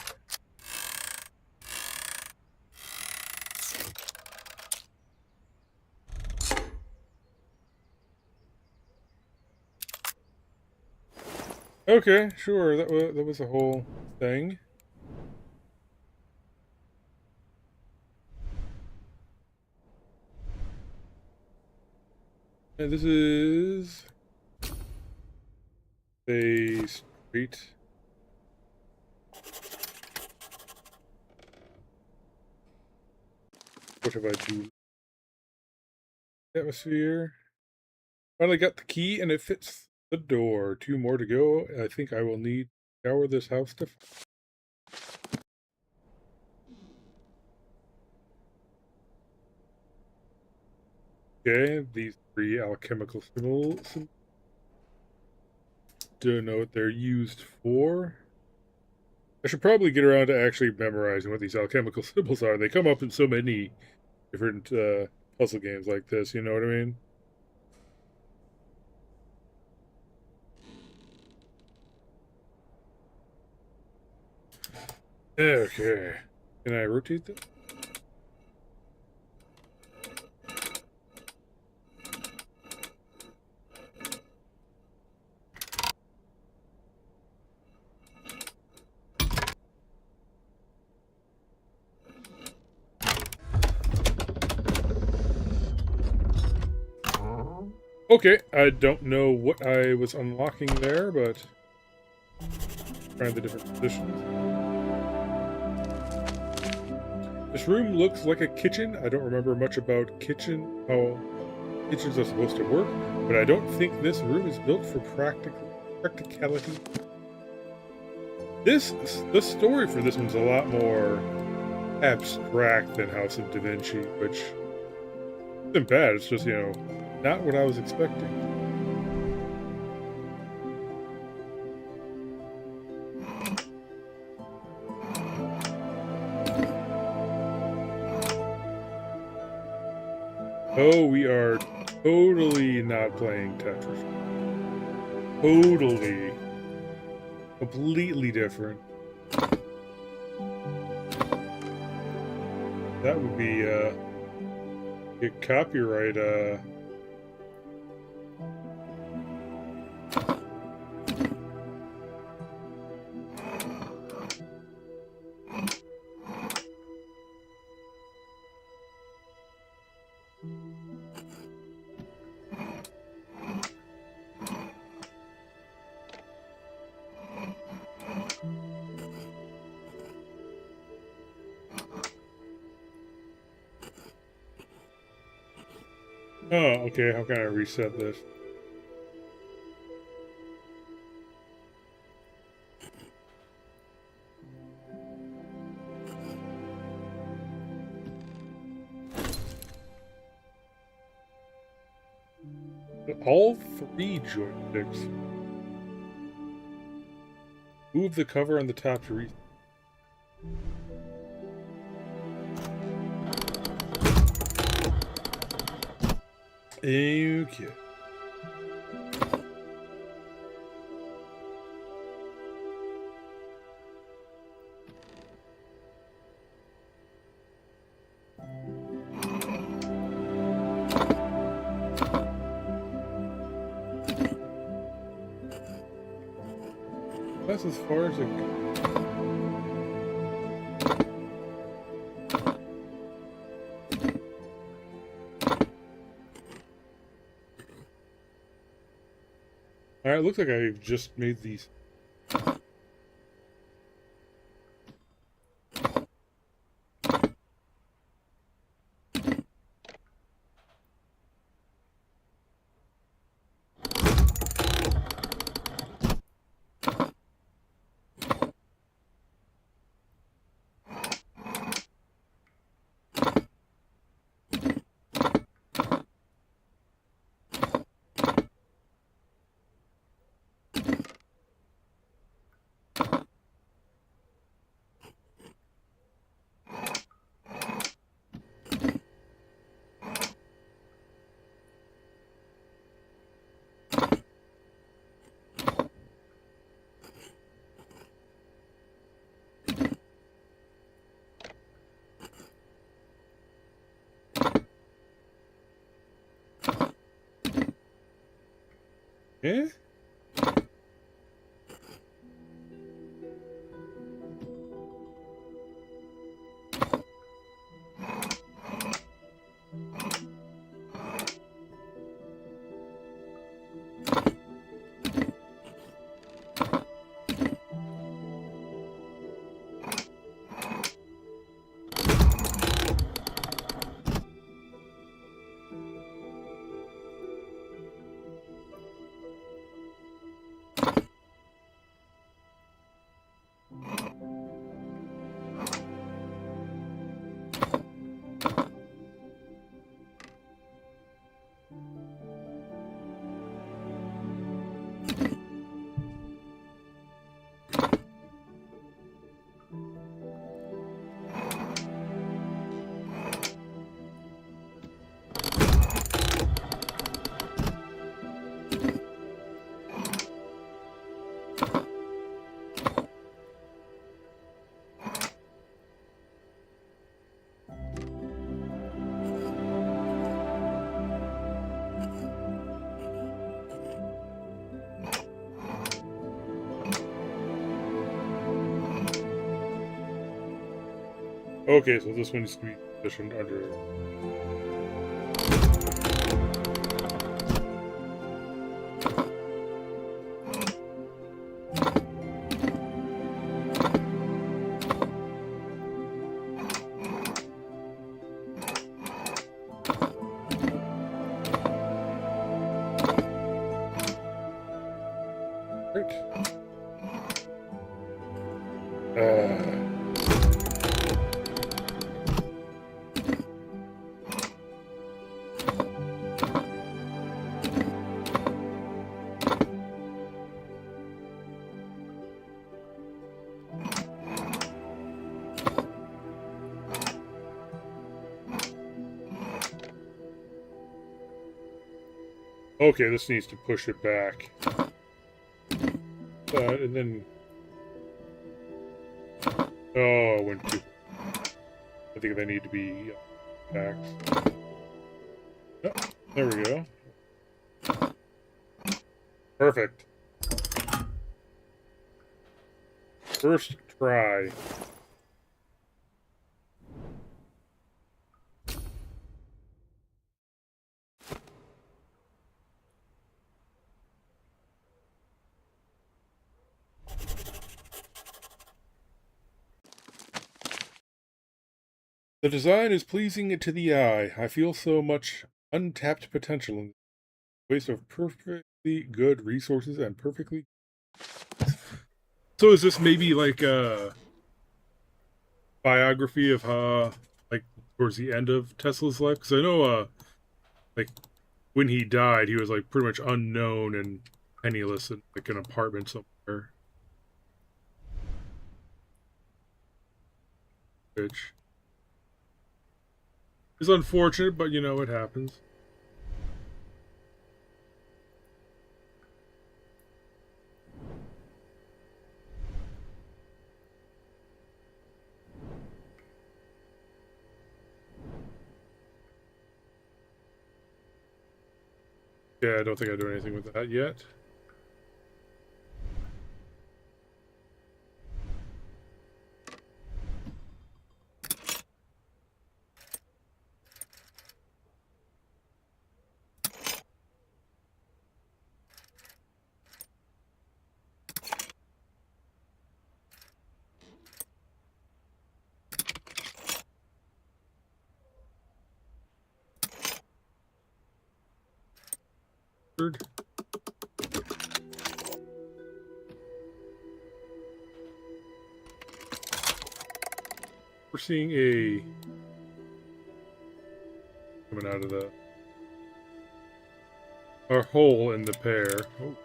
Okay, sure. That was a whole thing. And this is a street. What have I do? Atmosphere. Finally got the key and it fits the door. 2 more to go. I think I will need to scour this house to... Okay, these 3 alchemical symbols. Don't know what they're used for. I should probably get around to actually memorizing what these alchemical symbols are. They come up in so many different puzzle games like this, you know what I mean? Okay. Can I rotate this? Okay, I don't know what I was unlocking there, but trying the different positions. This room looks like a kitchen. I don't remember much about how kitchens are supposed to work, but I don't think this room is built for practicality. The story for this one's a lot more abstract than House of Da Vinci, which isn't bad. It's just, not what I was expecting. Oh, we are totally not playing Tetris. Totally. Completely different. That would be, get copyright, oh, okay, how can I reset this? All 3 joysticks. Move the cover on the top to reset. Okay. That's as far as it goes. Alright, looks like I've just made these. Eh? Okay, so this one needs to be positioned under. Right. Okay, this needs to push it back. And then... Oh, I went too... I think they need to be back. Oh, there we go. Perfect. First try. The design is pleasing to the eye. I feel so much untapped potential in the waste of perfectly good resources and perfectly... So is this maybe like a biography of like towards the end of Tesla's life? Because I know like when he died, he was like pretty much unknown and penniless in like an apartment somewhere. Which is unfortunate, but you know, it happens. Yeah, I don't think I do anything with that yet. Third. We're seeing a coming out of the a hole in the pear. Oh.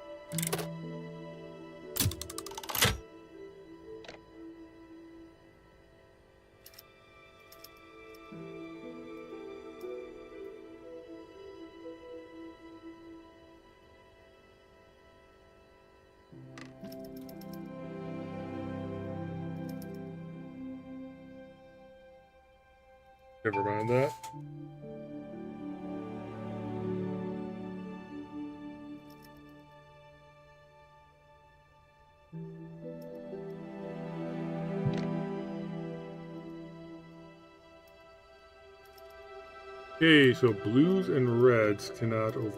Never mind that. Okay, so blues and reds cannot over.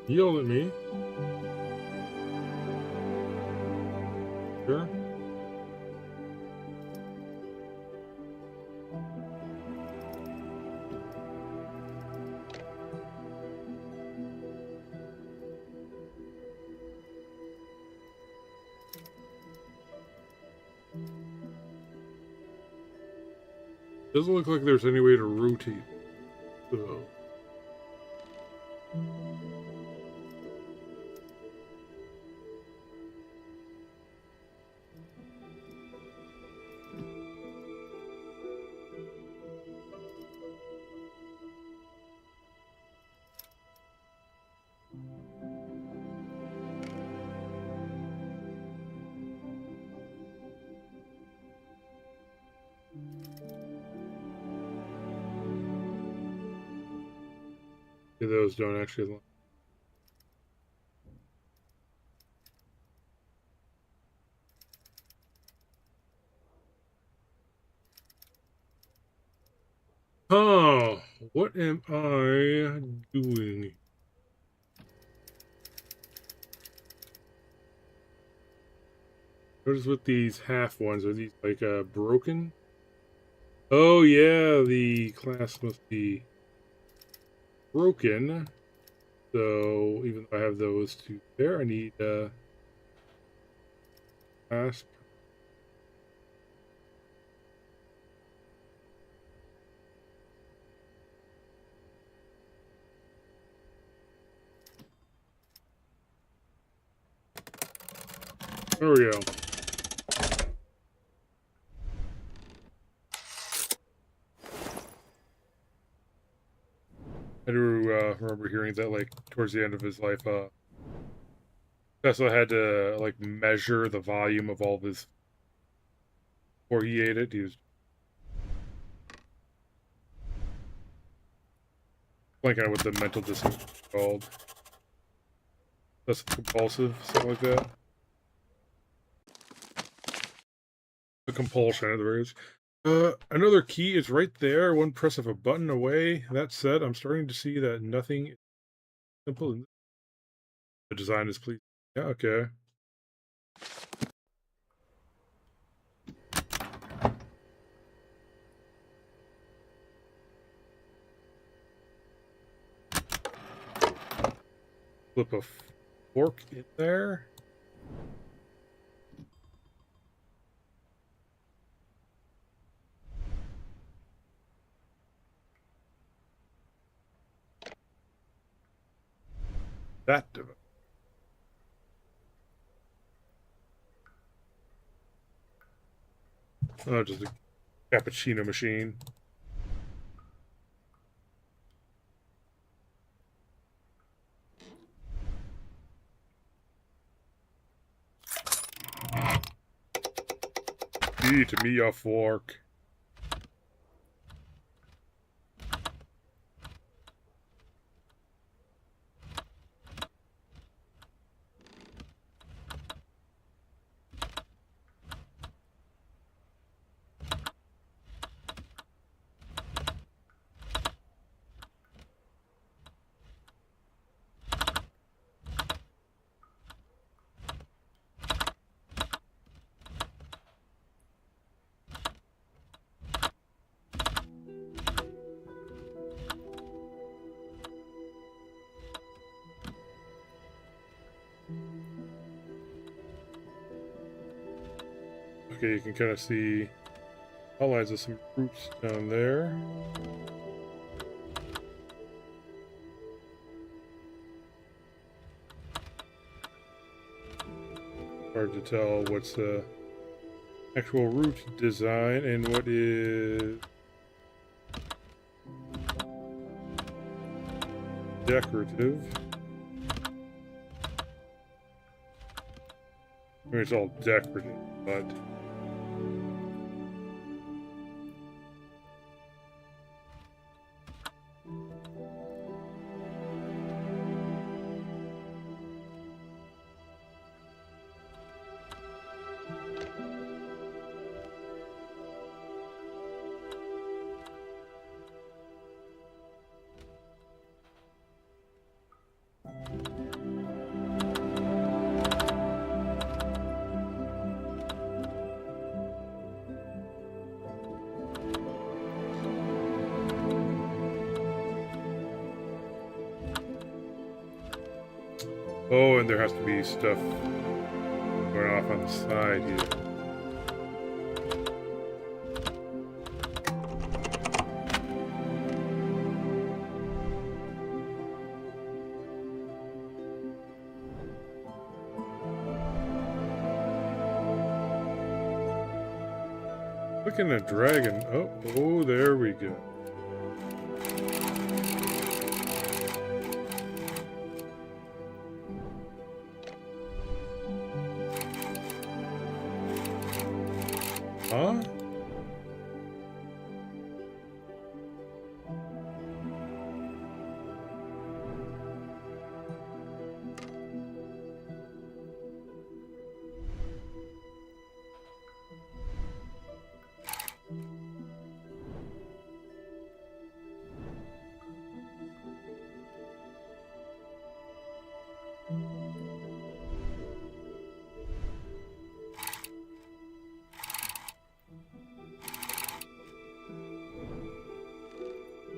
Yell at me. Sure. Doesn't look like there's any way to rotate. So. Those don't actually line. Oh, what am I doing? Notice with these half ones, are these like broken? Oh yeah, the class must be broken. So even though I have those two there, I need clasp. There we go. I do remember hearing that, like, towards the end of his life, Tesla had to, like, measure the volume of all of his before he ate it. He was blanking out what the mental distance is called. That's compulsive, something like that. A compulsion, in other words. Another key is right there, one press of a button away. That said, I'm starting to see that nothing is simple. The design is pleasing. Yeah, okay. Flip a fork in there. That device. Oh, just a cappuccino machine. Eat me a fork. Okay, you can kind of see outlines of some roots down there. Hard to tell what's the actual root design and what is decorative. I mean, it's all decorative, but oh, and there has to be stuff going off on the side here. Looking at a dragon. Oh, there we go. Huh?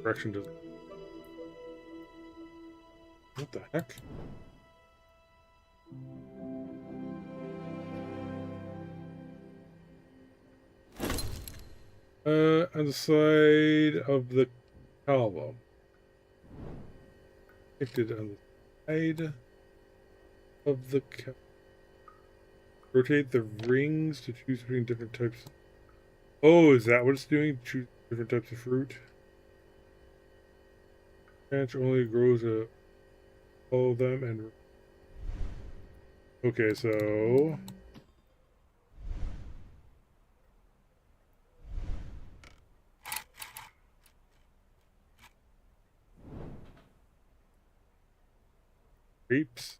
Direction does. What the heck? On the side of the column. Connected on the side of the column. Rotate the rings to choose between different types. Oh, is that what it's doing? Choose different types of fruit. Branch only grows all of them and. Okay, so. Grapes.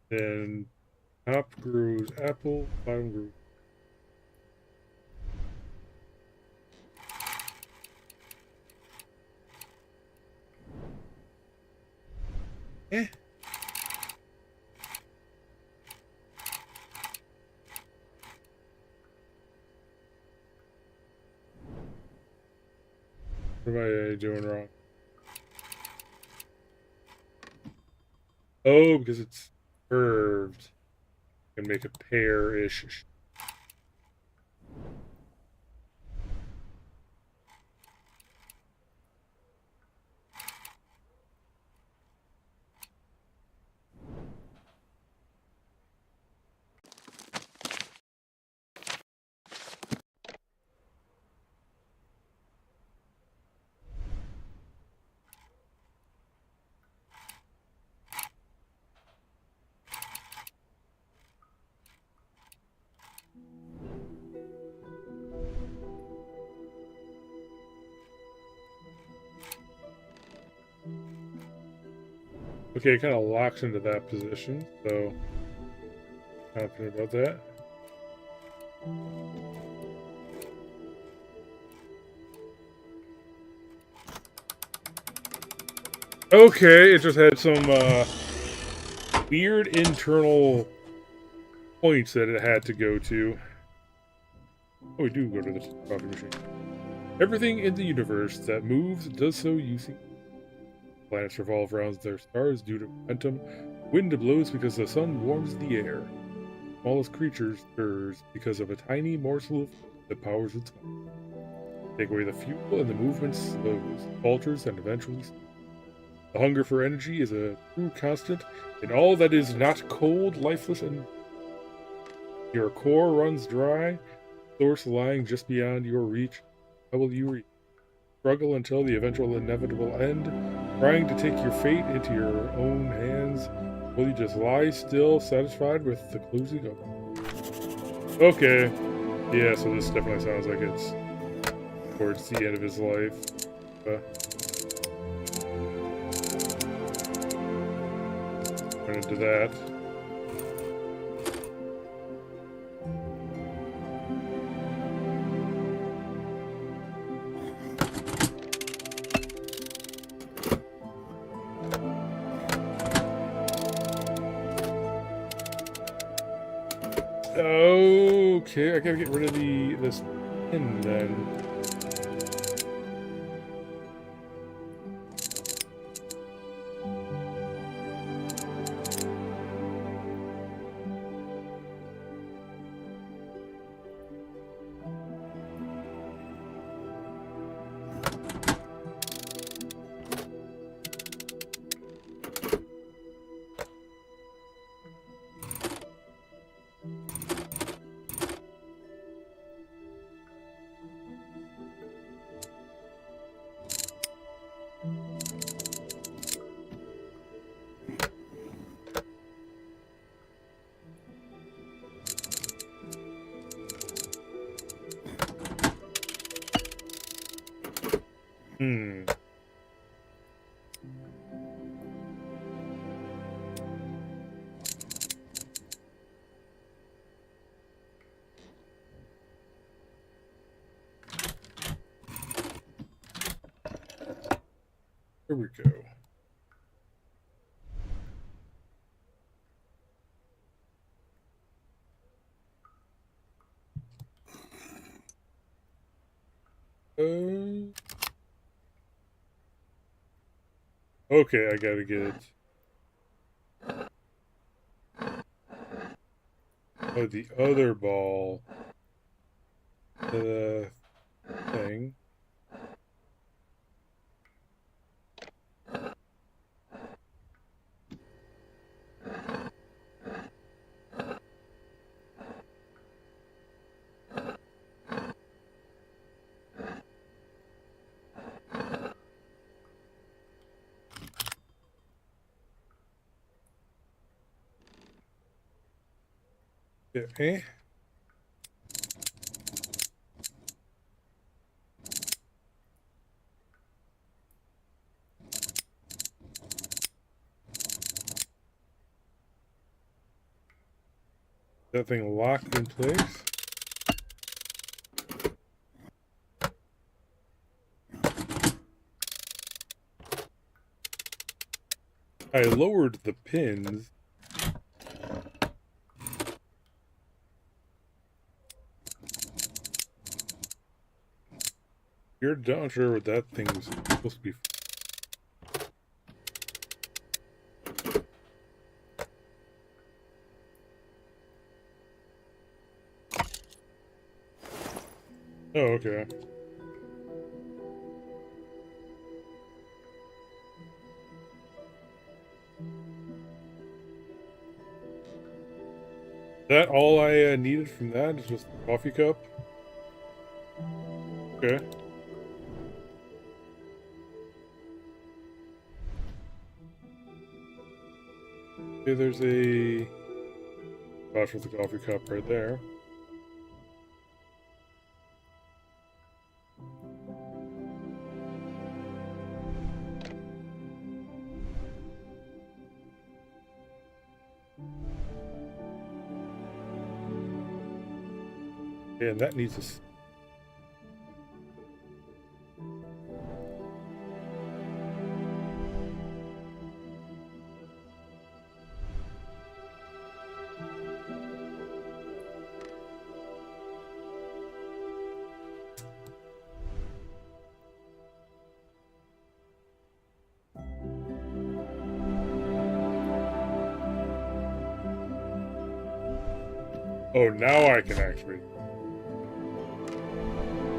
Then top grows apple, bottom grows. Eh. What am I doing wrong? Oh, because it's curved. Can make a pear-ish. Okay, it kind of locks into that position, so confident about that. Okay, it just had some weird internal points that it had to go to. Oh, we do go to the coffee machine. Everything in the universe that moves does so using planets revolve around their stars due to momentum. Wind blows because the sun warms the air. Smallest creature stirs because of a tiny morsel of that powers its mind. Take away the fuel and the movement slows, falters, and eventually stops. The hunger for energy is a true constant in all that is not cold, lifeless, and your core runs dry, source lying just beyond your reach. How will you reach? Struggle until the eventual inevitable end, trying to take your fate into your own hands. Will you just lie still, satisfied with the closing of it? Okay. Yeah, so this definitely sounds like it's towards the end of his life. Run into that. Okay, I gotta get rid of this pin then. Here we go. Okay, I gotta get the other ball. The thing. Okay. That thing locked in place. I lowered the pins. You're not sure what that thing was supposed to be. Oh, okay. That all I needed from that is just a coffee cup? Okay. Okay, there's a box with a coffee cup right there. Yeah, and that needs a... Oh, now I can activate.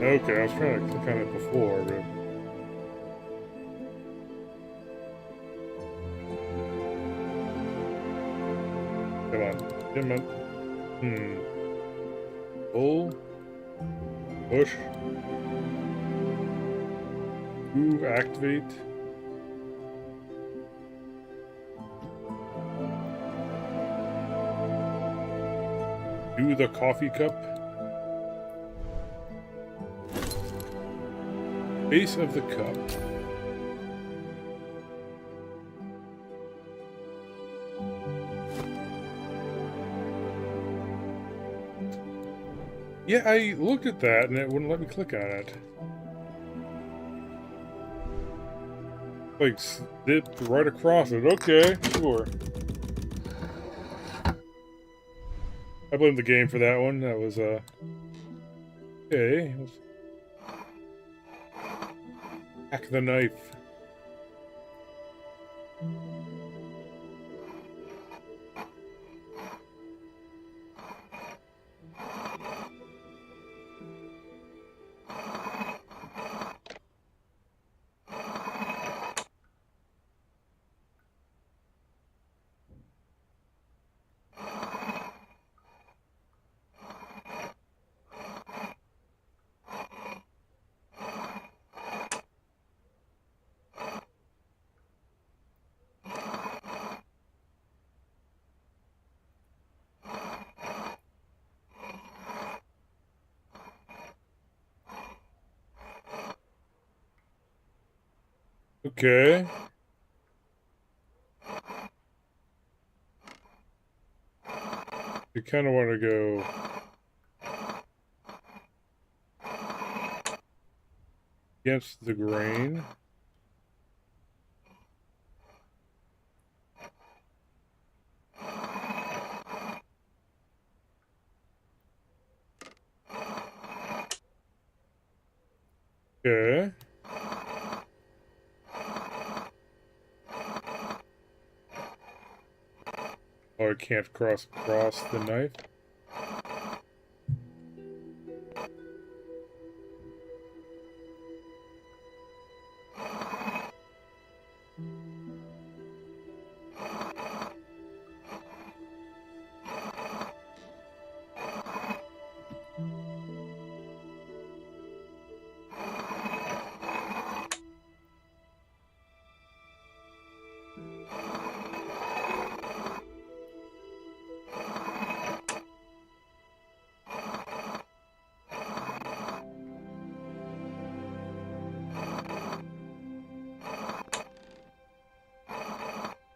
Okay, I was trying to click on it before, but... Come on. Come on. Pull. Push. Move, activate. Do the coffee cup. Base of the cup. Yeah, I looked at that and it wouldn't let me click on it. Like, zipped right across it. Okay, sure. I blame the game for that one. That was, okay. Let's hack the knife. Okay. You kind of want to go... against the grain. Okay. Oh, I can't cross across the knife.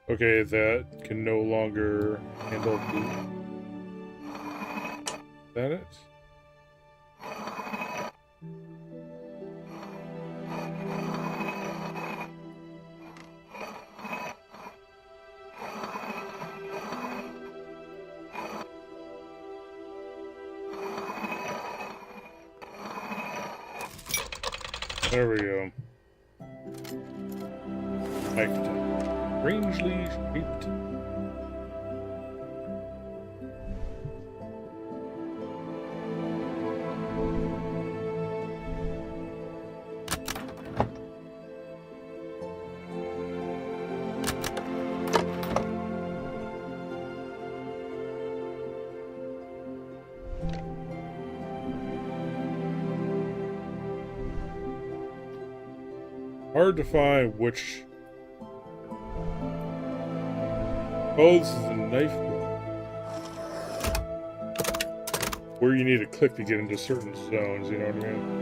Okay, that can no longer handle blue. Is that it? There we go. Strangely shaped. Hard to find which... Oh, this is a knife where you need to click to get into certain zones, you know what I mean?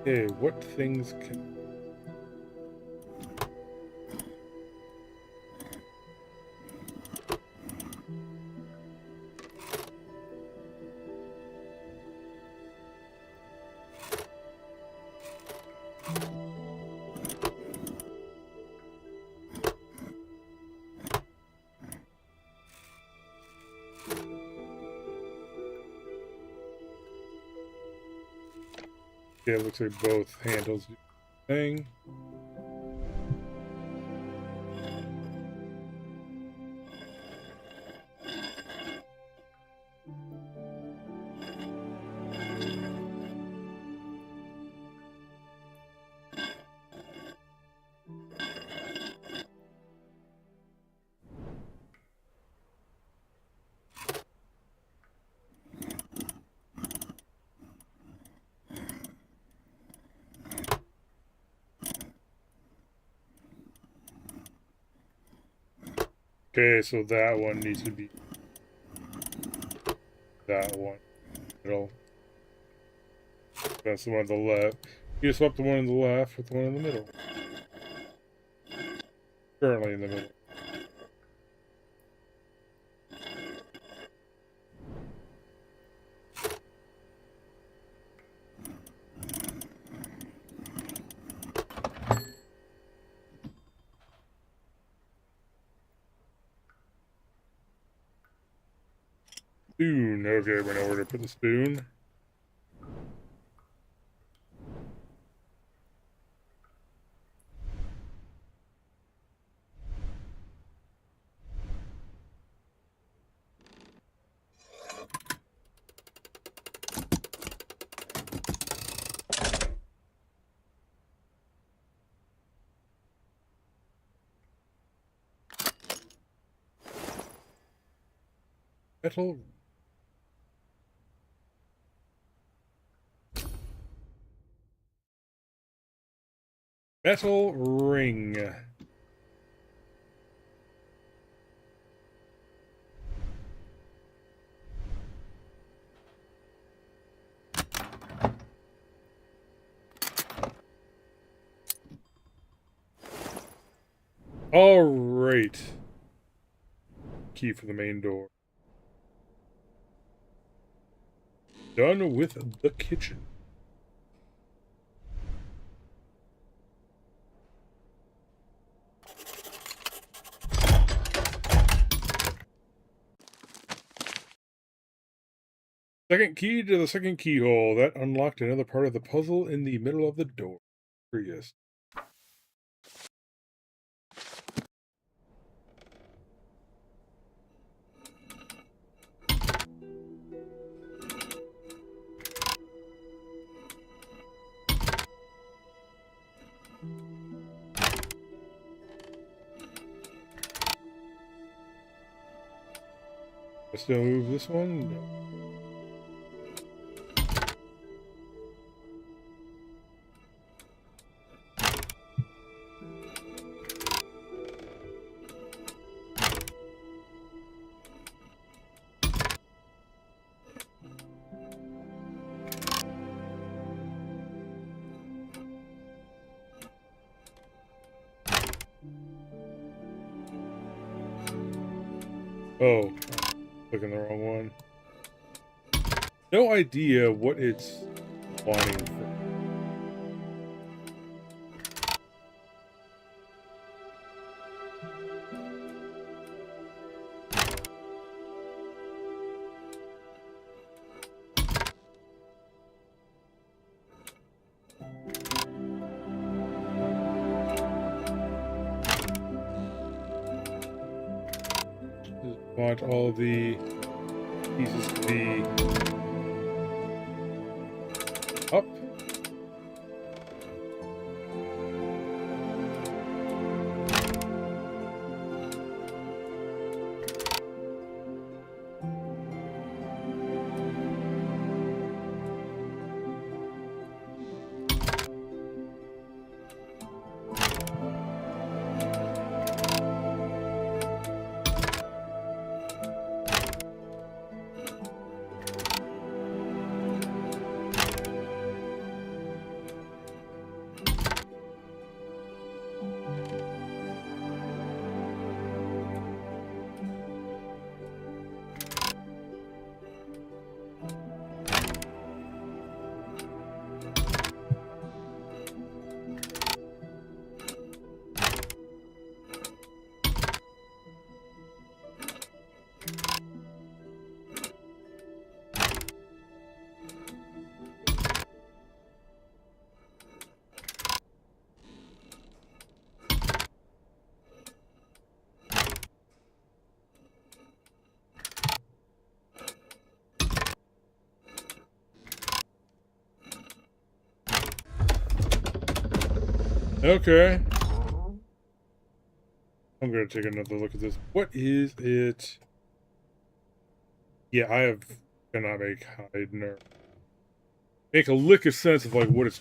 Okay, what things can... Yeah, it looks like both handles do the thing. Okay, so that one needs to be that one. Middle. That's the one on the left. You swap the one on the left with the one in the middle. Currently in the middle. Spoon. Okay, we know where to put the spoon. Metal. Metal ring. All right. Key for the main door. Done with the kitchen. Second key to the second keyhole. That unlocked another part of the puzzle in the middle of the door. Curious. I still move this one? No. Oh, clicking the wrong one. No idea what it's wanting for. Want all the pieces to be up. Okay. I'm gonna take another look at this. What is it? Yeah, I cannot make a lick of sense of like what it's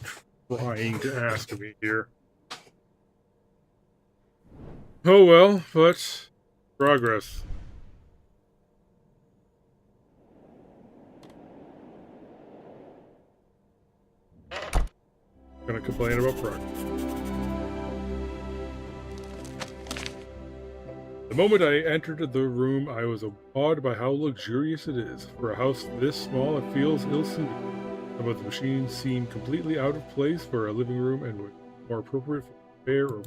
trying to ask of me here. Oh well, but progress. Gonna complain about progress. The moment I entered the room, I was awed by how luxurious it is. For a house this small, it feels ill-suited. Some of the machines seem completely out of place for a living room and would be more appropriate for a fair or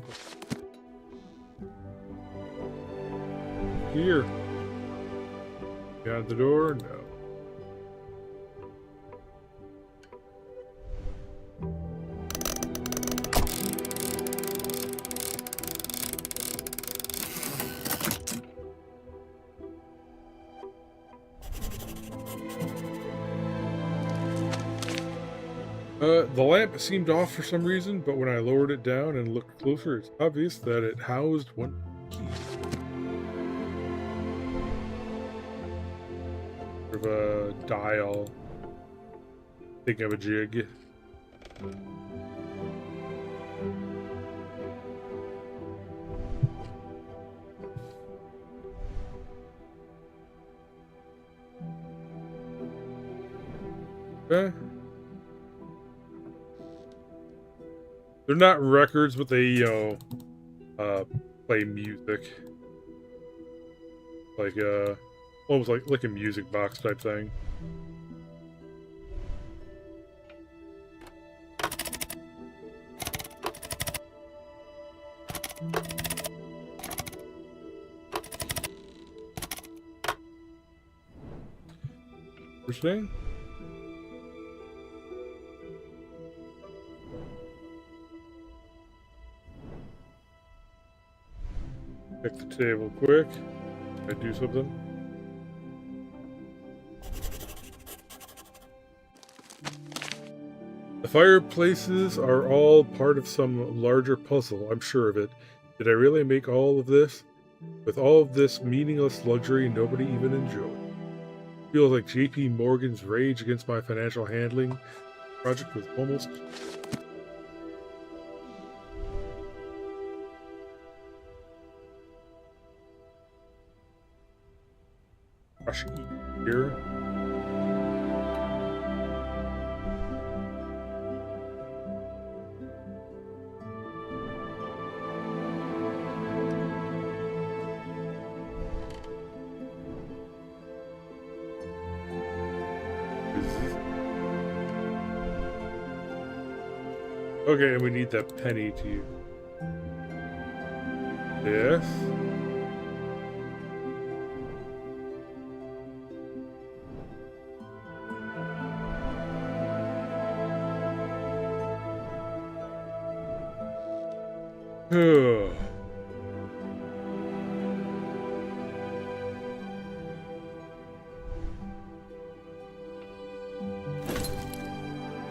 here. Beyond the door? No. The lamp seemed off for some reason, but when I lowered it down and looked closer, it's obvious that it housed one key. Sort of a dial. Think of a jig. Okay. They're not records, but they, play music. Like, almost like a music box type thing. Interesting. Check the table quick. I do something. The fireplaces are all part of some larger puzzle, I'm sure of it. Did I really make all of this? With all of this meaningless luxury nobody even enjoyed. Feels like JP Morgan's rage against my financial handling. The project was almost... Gosh, here. Okay, and we need that penny to... Yes.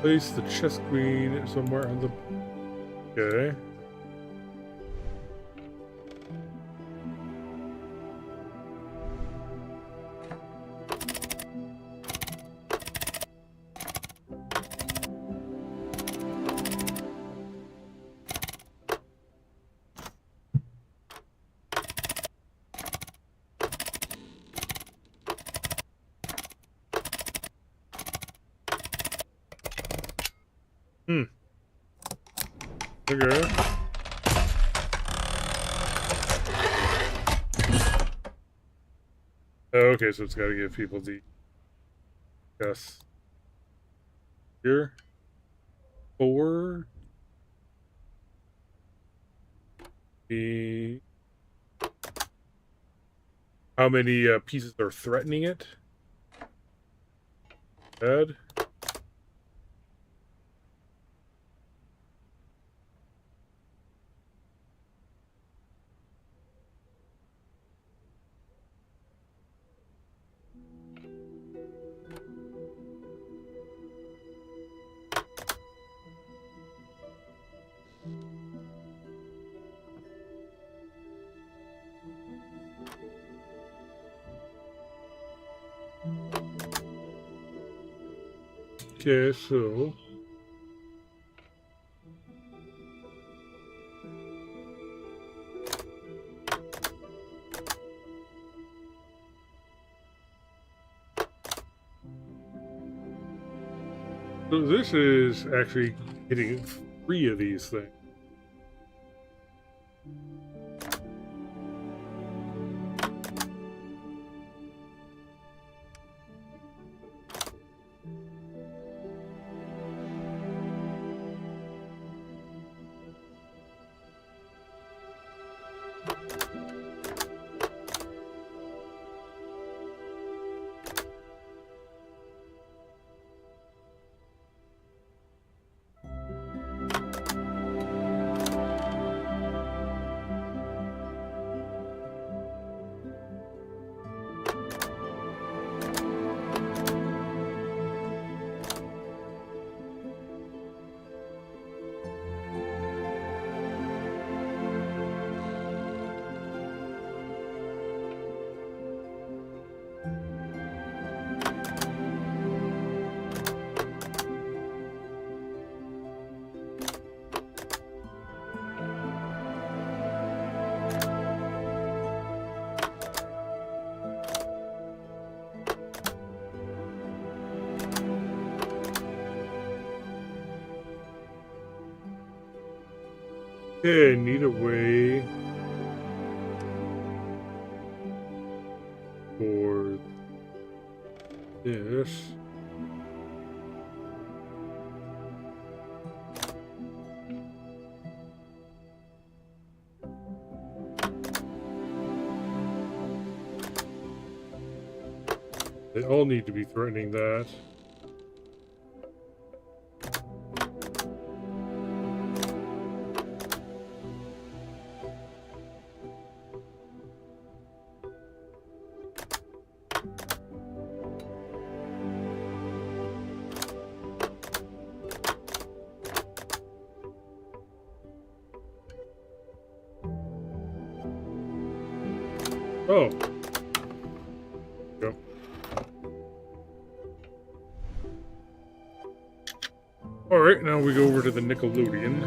Place the chess queen somewhere on the... Okay. Okay. Okay, so it's got to give people the... Yes. Here. 4. The... How many pieces are threatening it? Bad. Okay, so this is actually hitting 3 of these things. Okay, need a way for this. They all need to be threatening that. Oh. Go. Alright, now we go over to the Nickelodeon.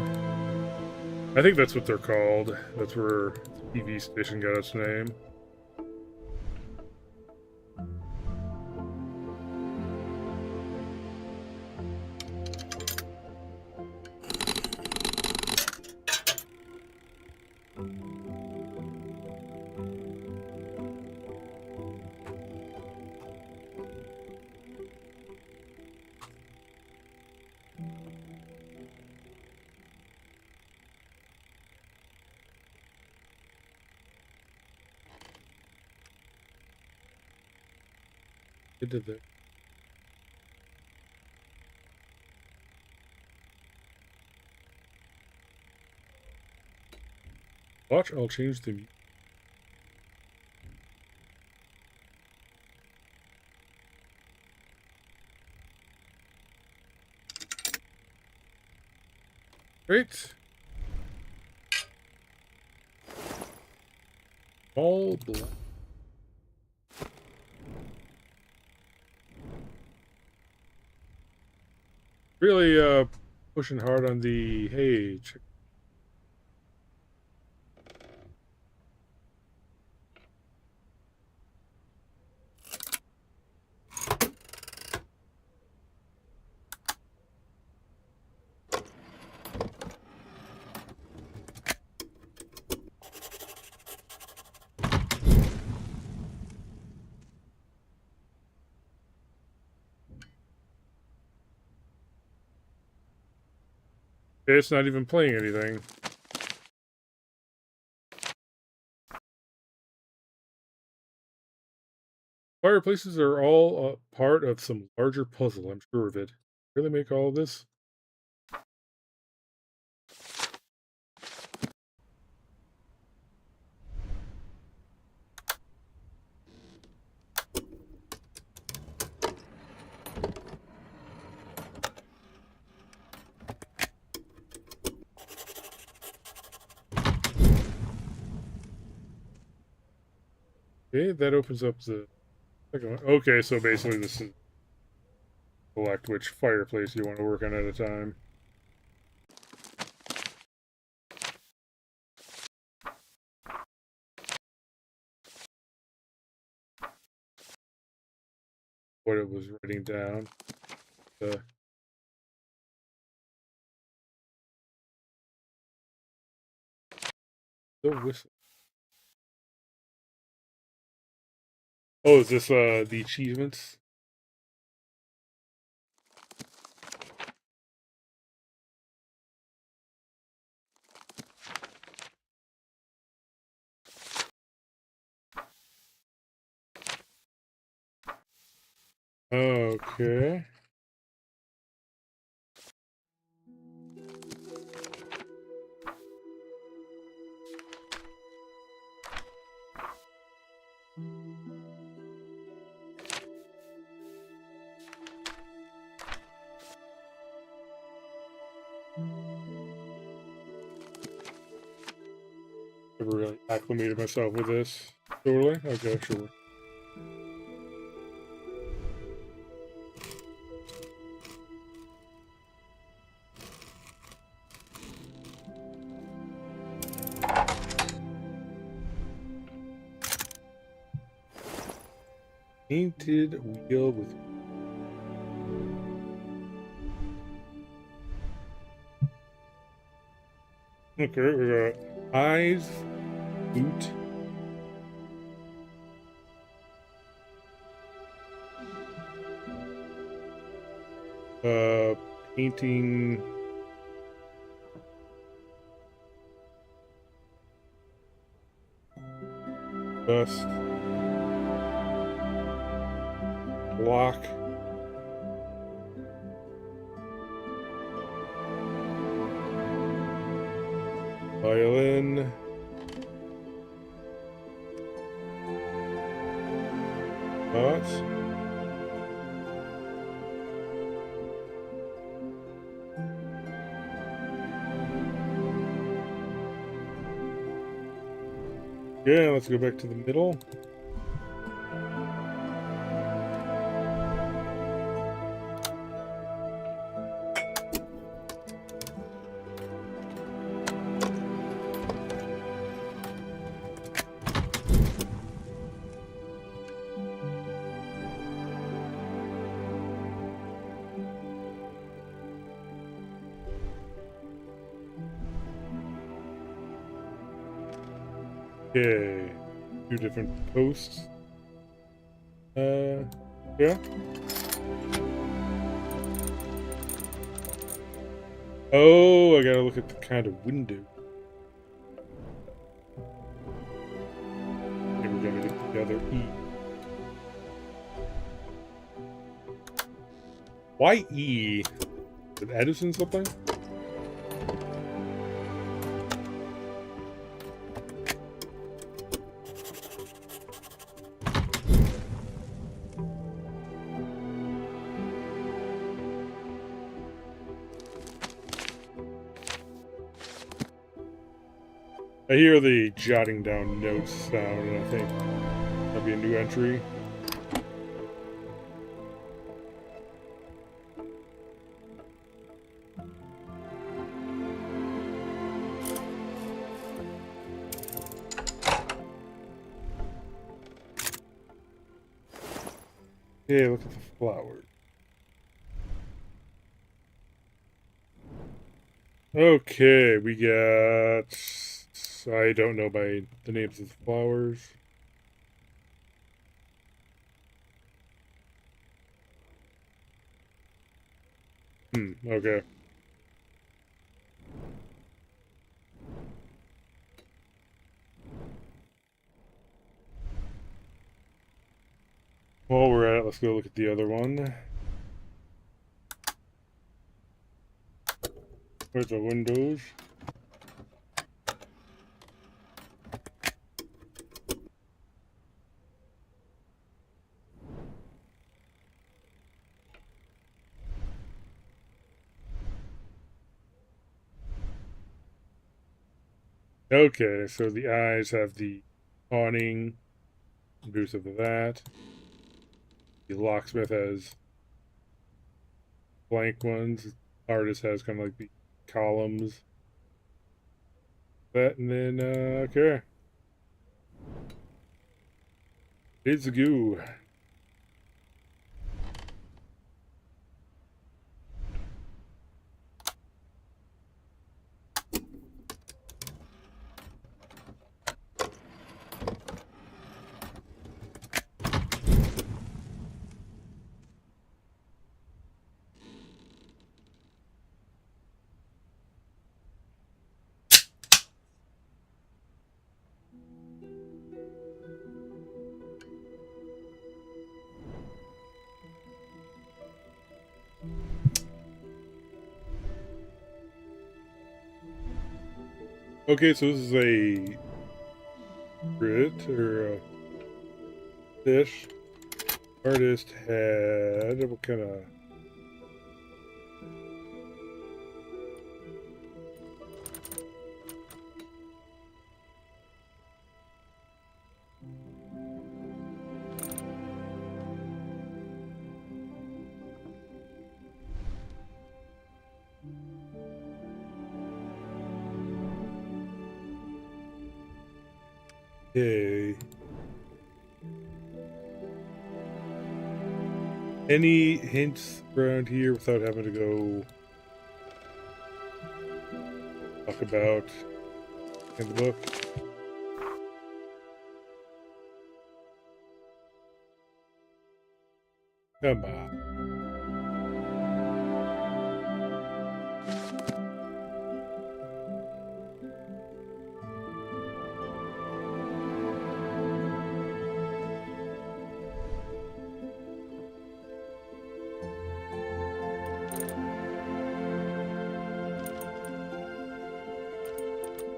I think that's what they're called. That's where the TV station got its name. It did that. Watch, I'll change the... Great. All black. Really pushing hard on the hey. It's not even playing anything. Fireplaces are all part of some larger puzzle, I'm sure of it. Really make all of this? Okay, that opens up the second one. Okay, so basically this is... select which fireplace you want to work on at a time. What it was writing down. The whistle. Oh, is this the achievements? Okay. Never really acclimated myself with this. Totally? Okay, sure. Painted wheel with... Okay, we got eyes, boot. Painting... Bust. Block. Violin. Thoughts. Yeah, let's go back to the middle. Okay. Two different posts. Yeah. Oh, I gotta look at the kind of window. Okay, we're gonna get the other E. Why E? With Edison something? I hear the jotting down notes sound, and I think that'll be a new entry. Yeah, look at the flowers. Okay, we got... I don't know by the names of the flowers. Okay. While we're at it, let's go look at the other one. Where's the windows? Okay, so the eyes have the awning, inclusive of that. The locksmith has blank ones. Artist has kind of like the columns. That and then okay. It's a goo. Okay, so this is a grit or a fish. Artist had what kind of okay. Any hints around here without having to go talk about in the book? Come on.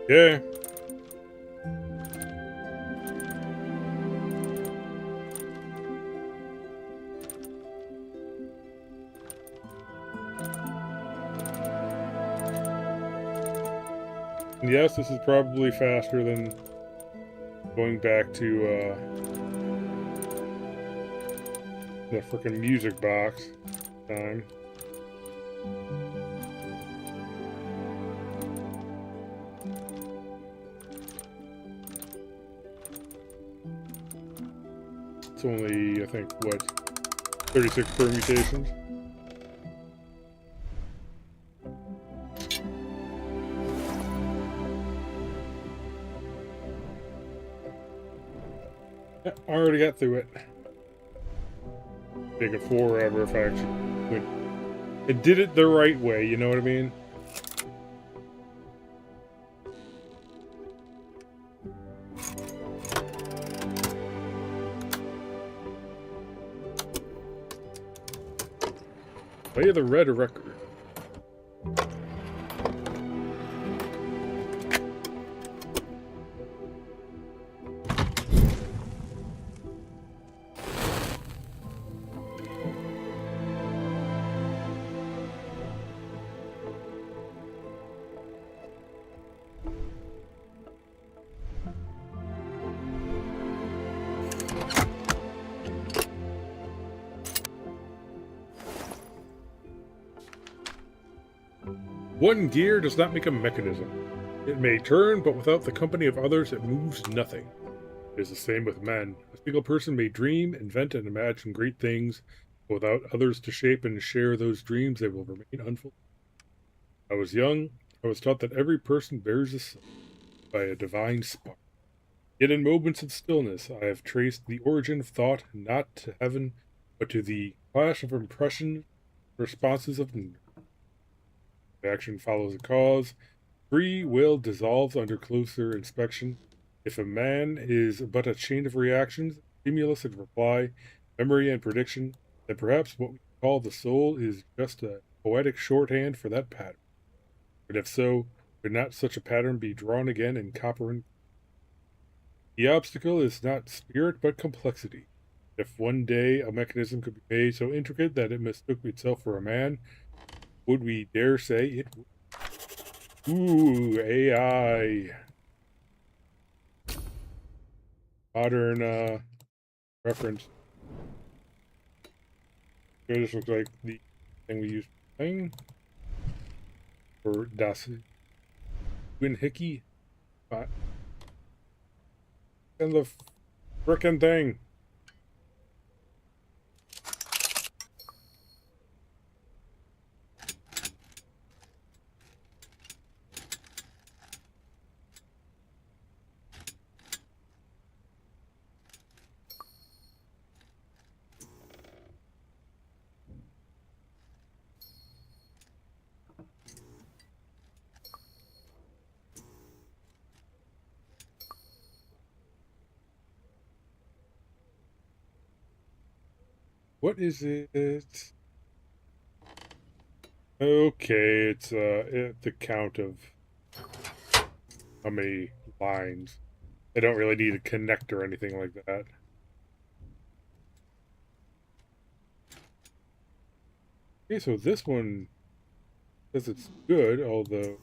Yeah. Yes, this is probably faster than going back to the freaking music box time. It's only, I think, what, 36 permutations? Yeah, I already got through it. Take it forever if I actually went. It did it the right way, you know what I mean? Play the red record. One gear does not make a mechanism. It may turn, but without the company of others, it moves nothing. It is the same with men. A single person may dream, invent, and imagine great things, but without others to shape and share those dreams, they will remain unfulfilled. I was young. I was taught that every person bears a soul by a divine spark. Yet in moments of stillness, I have traced the origin of thought not to heaven, but to the clash of impressions, responses of action follows a cause. Free will dissolves under closer inspection. If a man is but a chain of reactions, stimulus and reply, memory and prediction, then perhaps what we call the soul is just a poetic shorthand for that pattern. But if so, could not such a pattern be drawn again in copper and the obstacle is not spirit but complexity. If one day a mechanism could be made so intricate that it mistook itself for a man, would we dare say it would? Ooh, AI. Modern reference. So this looks like the thing we used thing. Or das Winhickey. And the frickin' thing. What is it? Okay, it's the count of how many lines. I don't really need a connector or anything like that. Okay, so this one says it's good, although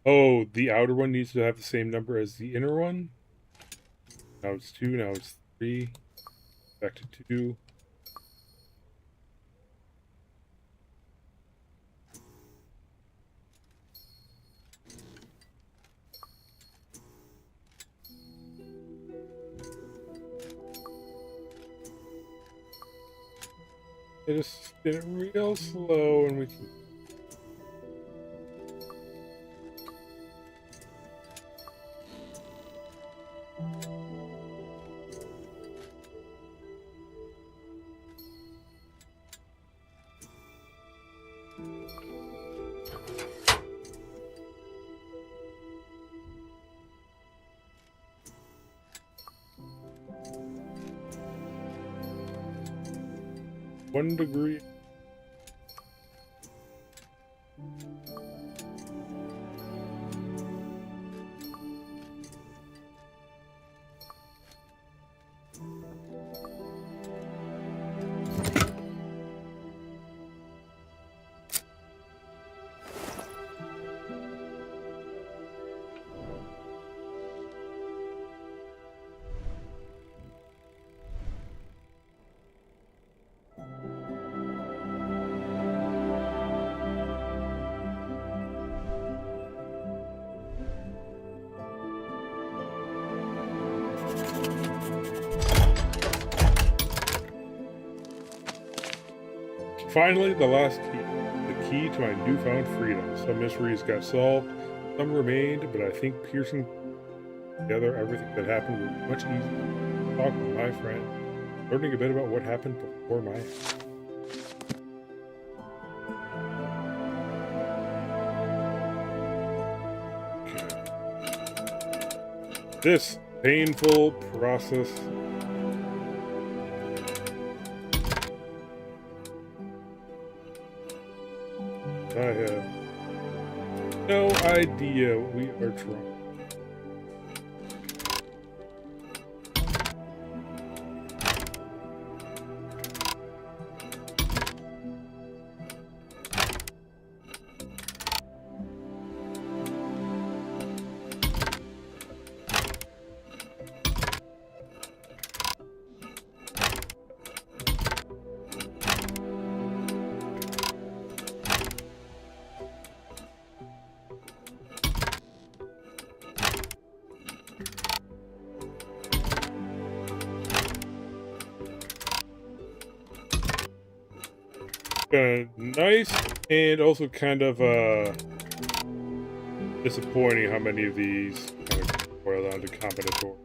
oh, the outer one needs to have the same number as the inner one. Now it's 2, now it's 3. Back to 2. It just spin it real slow and we can. One degree. Finally, the last key. The key to my newfound freedom. Some mysteries got solved, some remained, but I think piecing together everything that happened will be much easier. Talking with my friend, learning a bit about what happened before my eyes. This painful process I have no idea what we are trying. Nice, and also kind of disappointing how many of these kind of boil down to combinatorial.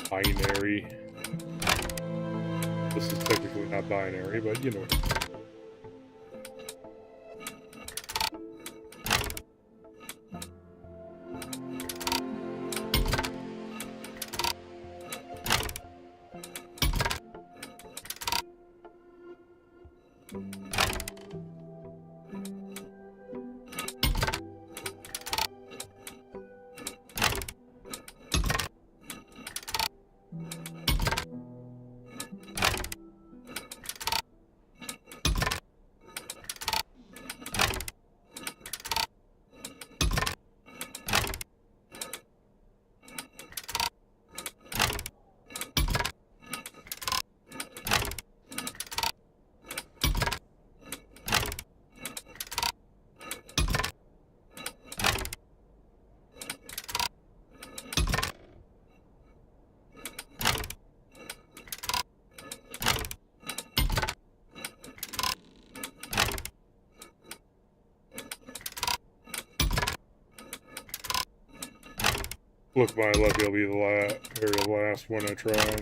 Binary. This is technically not binary, but you know. Look, my luck, it'll be the last one I try.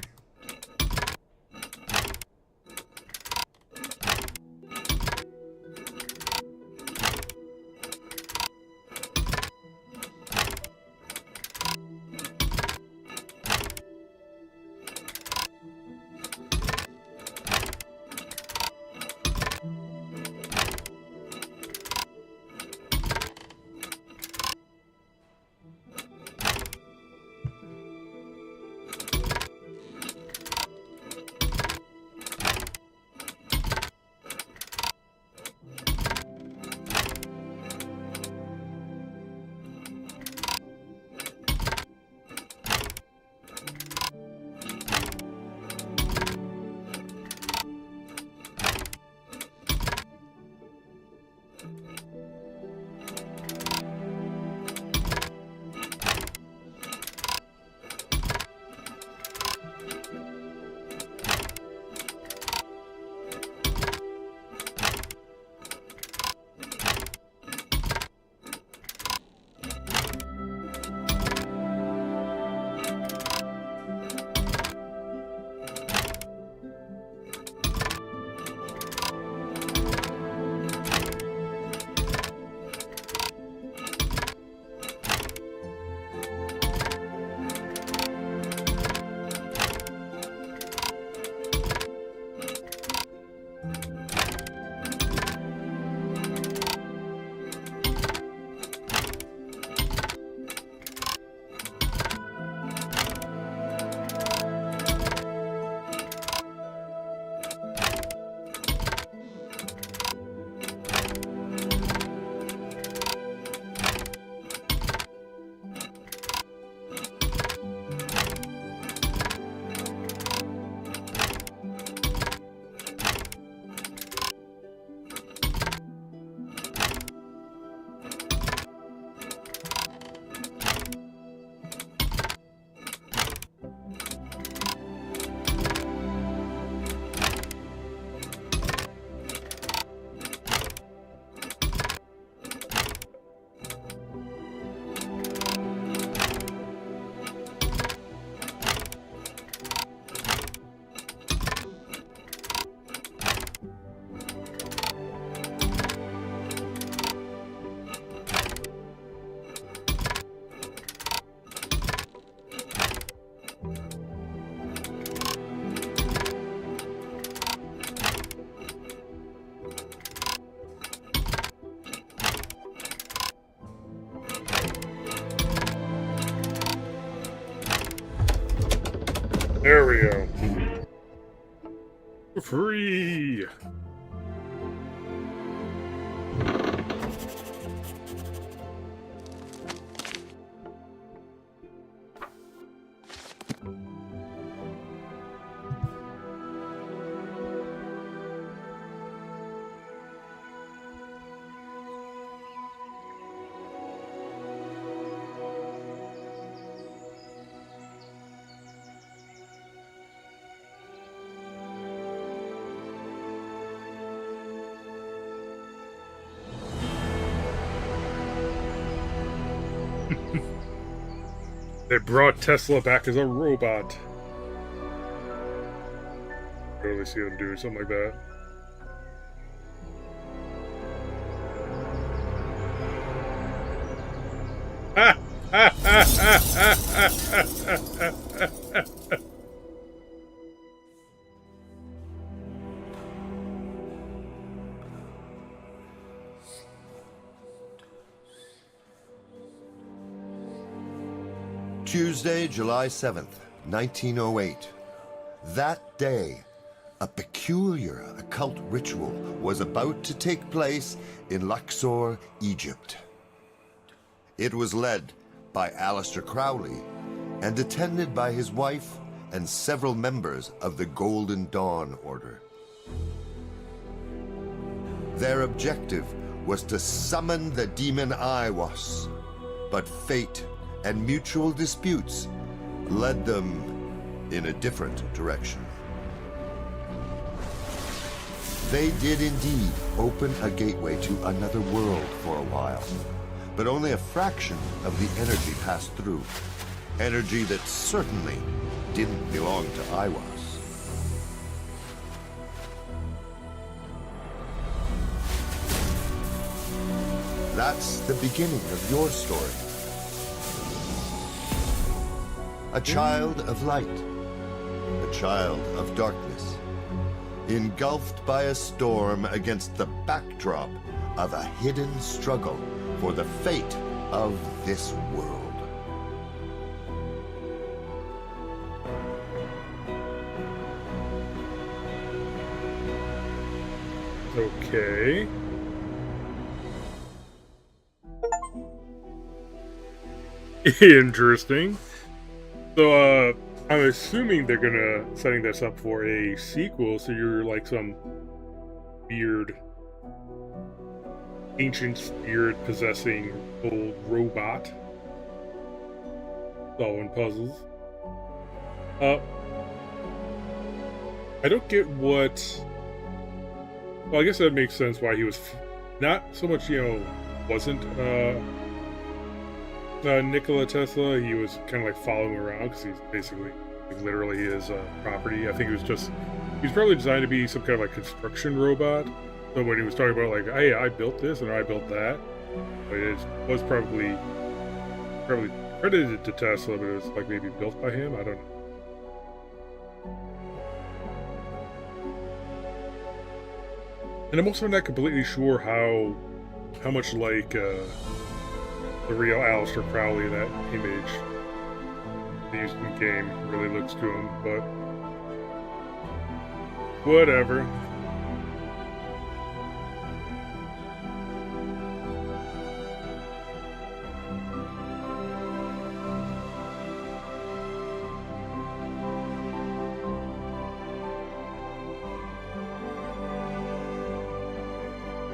There we go. Free! They brought Tesla back as a robot. Really see him do something like that. Tuesday, July 7th, 1908. That day, a peculiar occult ritual was about to take place in Luxor, Egypt. It was led by Aleister Crowley and attended by his wife and several members of the Golden Dawn Order. Their objective was to summon the demon Aiwass, but fate and mutual disputes led them in a different direction. They did indeed open a gateway to another world for a while, but only a fraction of the energy passed through. Energy that certainly didn't belong to Iwas. That's the beginning of your story. A child of light, a child of darkness, engulfed by a storm against the backdrop of a hidden struggle for the fate of this world. Okay. Interesting. So, I'm assuming they're gonna setting this up for a sequel, so you're like some weird ancient spirit possessing old robot solving puzzles. I don't get what... Well, I guess that makes sense why he was not so much, wasn't Nikola Tesla. He was kind of like following around because he's basically like, literally his property. I think he was probably designed to be some kind of like construction robot. So when he was talking about like, hey, I built this and I built that, but it was probably credited to Tesla, but it was like maybe built by him. I don't know. And I'm also not completely sure how much like the real Aleister Crowley that image they used in the game really looks to him, but whatever.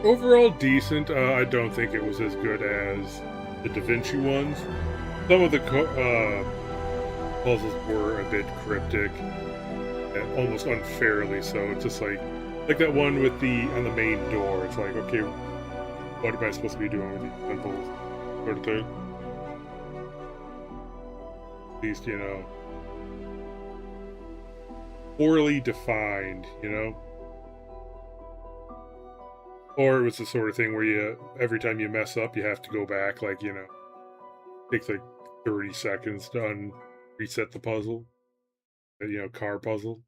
Overall decent. I don't think it was as good as the Da Vinci ones. Some of the puzzles were a bit cryptic, and almost unfairly so. It's just like that one with on the main door. It's like, okay, what am I supposed to be doing with these symbols, sort of thing. At least, poorly defined, Or it was the sort of thing where every time you mess up, you have to go back, like, takes like 30 seconds to reset the puzzle. Car puzzle.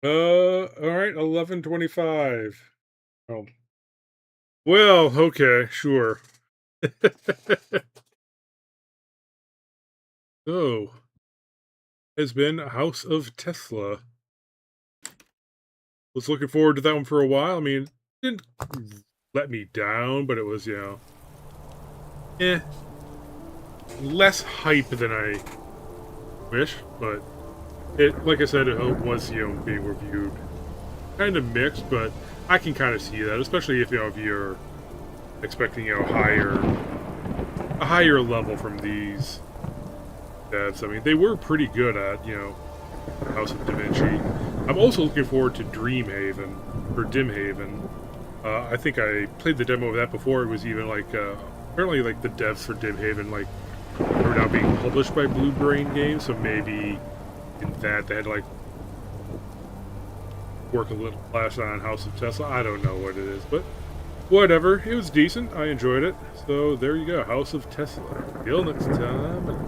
Alright, 11:25. Oh. Well, okay, sure. So, has been House of Tesla. Was looking forward to that one for a while. I mean, it didn't let me down, but it was, less hype than I wish, but like I said, it was, being reviewed kind of mixed, but I can kind of see that, especially if, if you're expecting, a higher level from these devs. I mean, they were pretty good at, House of Da Vinci. I'm also looking forward to Dreamhaven, or Dimhaven. I think I played the demo of that before. It was even like, apparently like the devs for Dimhaven, like, are now being published by Blue Brain Games, so maybe in that they had to, like, work a little less on House of Tesla. I don't know what it is, but whatever. It was decent. I enjoyed it. So there you go, House of Tesla. Till next time.